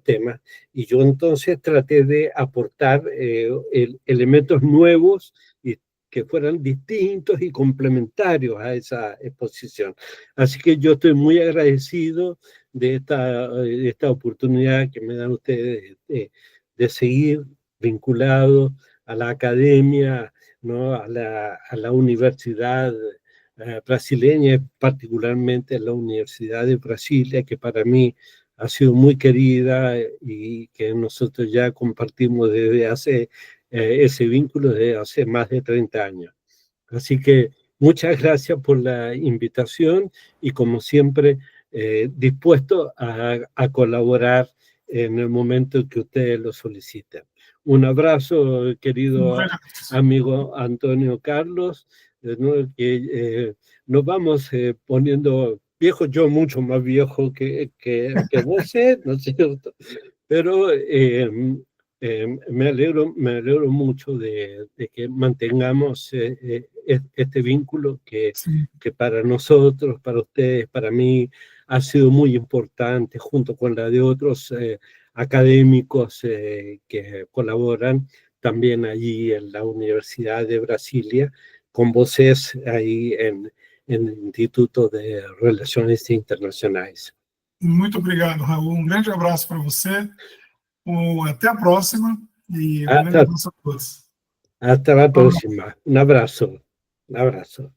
temas. Y yo entonces traté de aportar elementos nuevos y que fueran distintos y complementarios a esa exposición. Así que yo estoy muy agradecido de esta oportunidad que me dan ustedes de seguir vinculado a la academia, ¿no? a la universidad brasileña, particularmente a la Universidad de Brasilia, que para mí ha sido muy querida y que nosotros ya compartimos desde hace ese vínculo desde hace más de 30 años. Así que muchas gracias por la invitación y como siempre dispuesto a colaborar en el momento que ustedes lo soliciten. Un abrazo, querido amigo Antonio Carlos, ¿no? Que nos vamos poniendo viejos, yo mucho más viejo que vos, ¿no es cierto? Pero me alegro mucho de que mantengamos este vínculo que para nosotros, para ustedes, para mí, ha sido muy importante, junto con la de otros académicos que colaboran también allí en la Universidad de Brasilia, con voces ahí en el Instituto de Relaciones Internacionais. Muito obrigado, Raul. Grande abraço para você. Até a próxima e um grande abraço a todos. Hasta la próxima. Un abrazo. Un abrazo.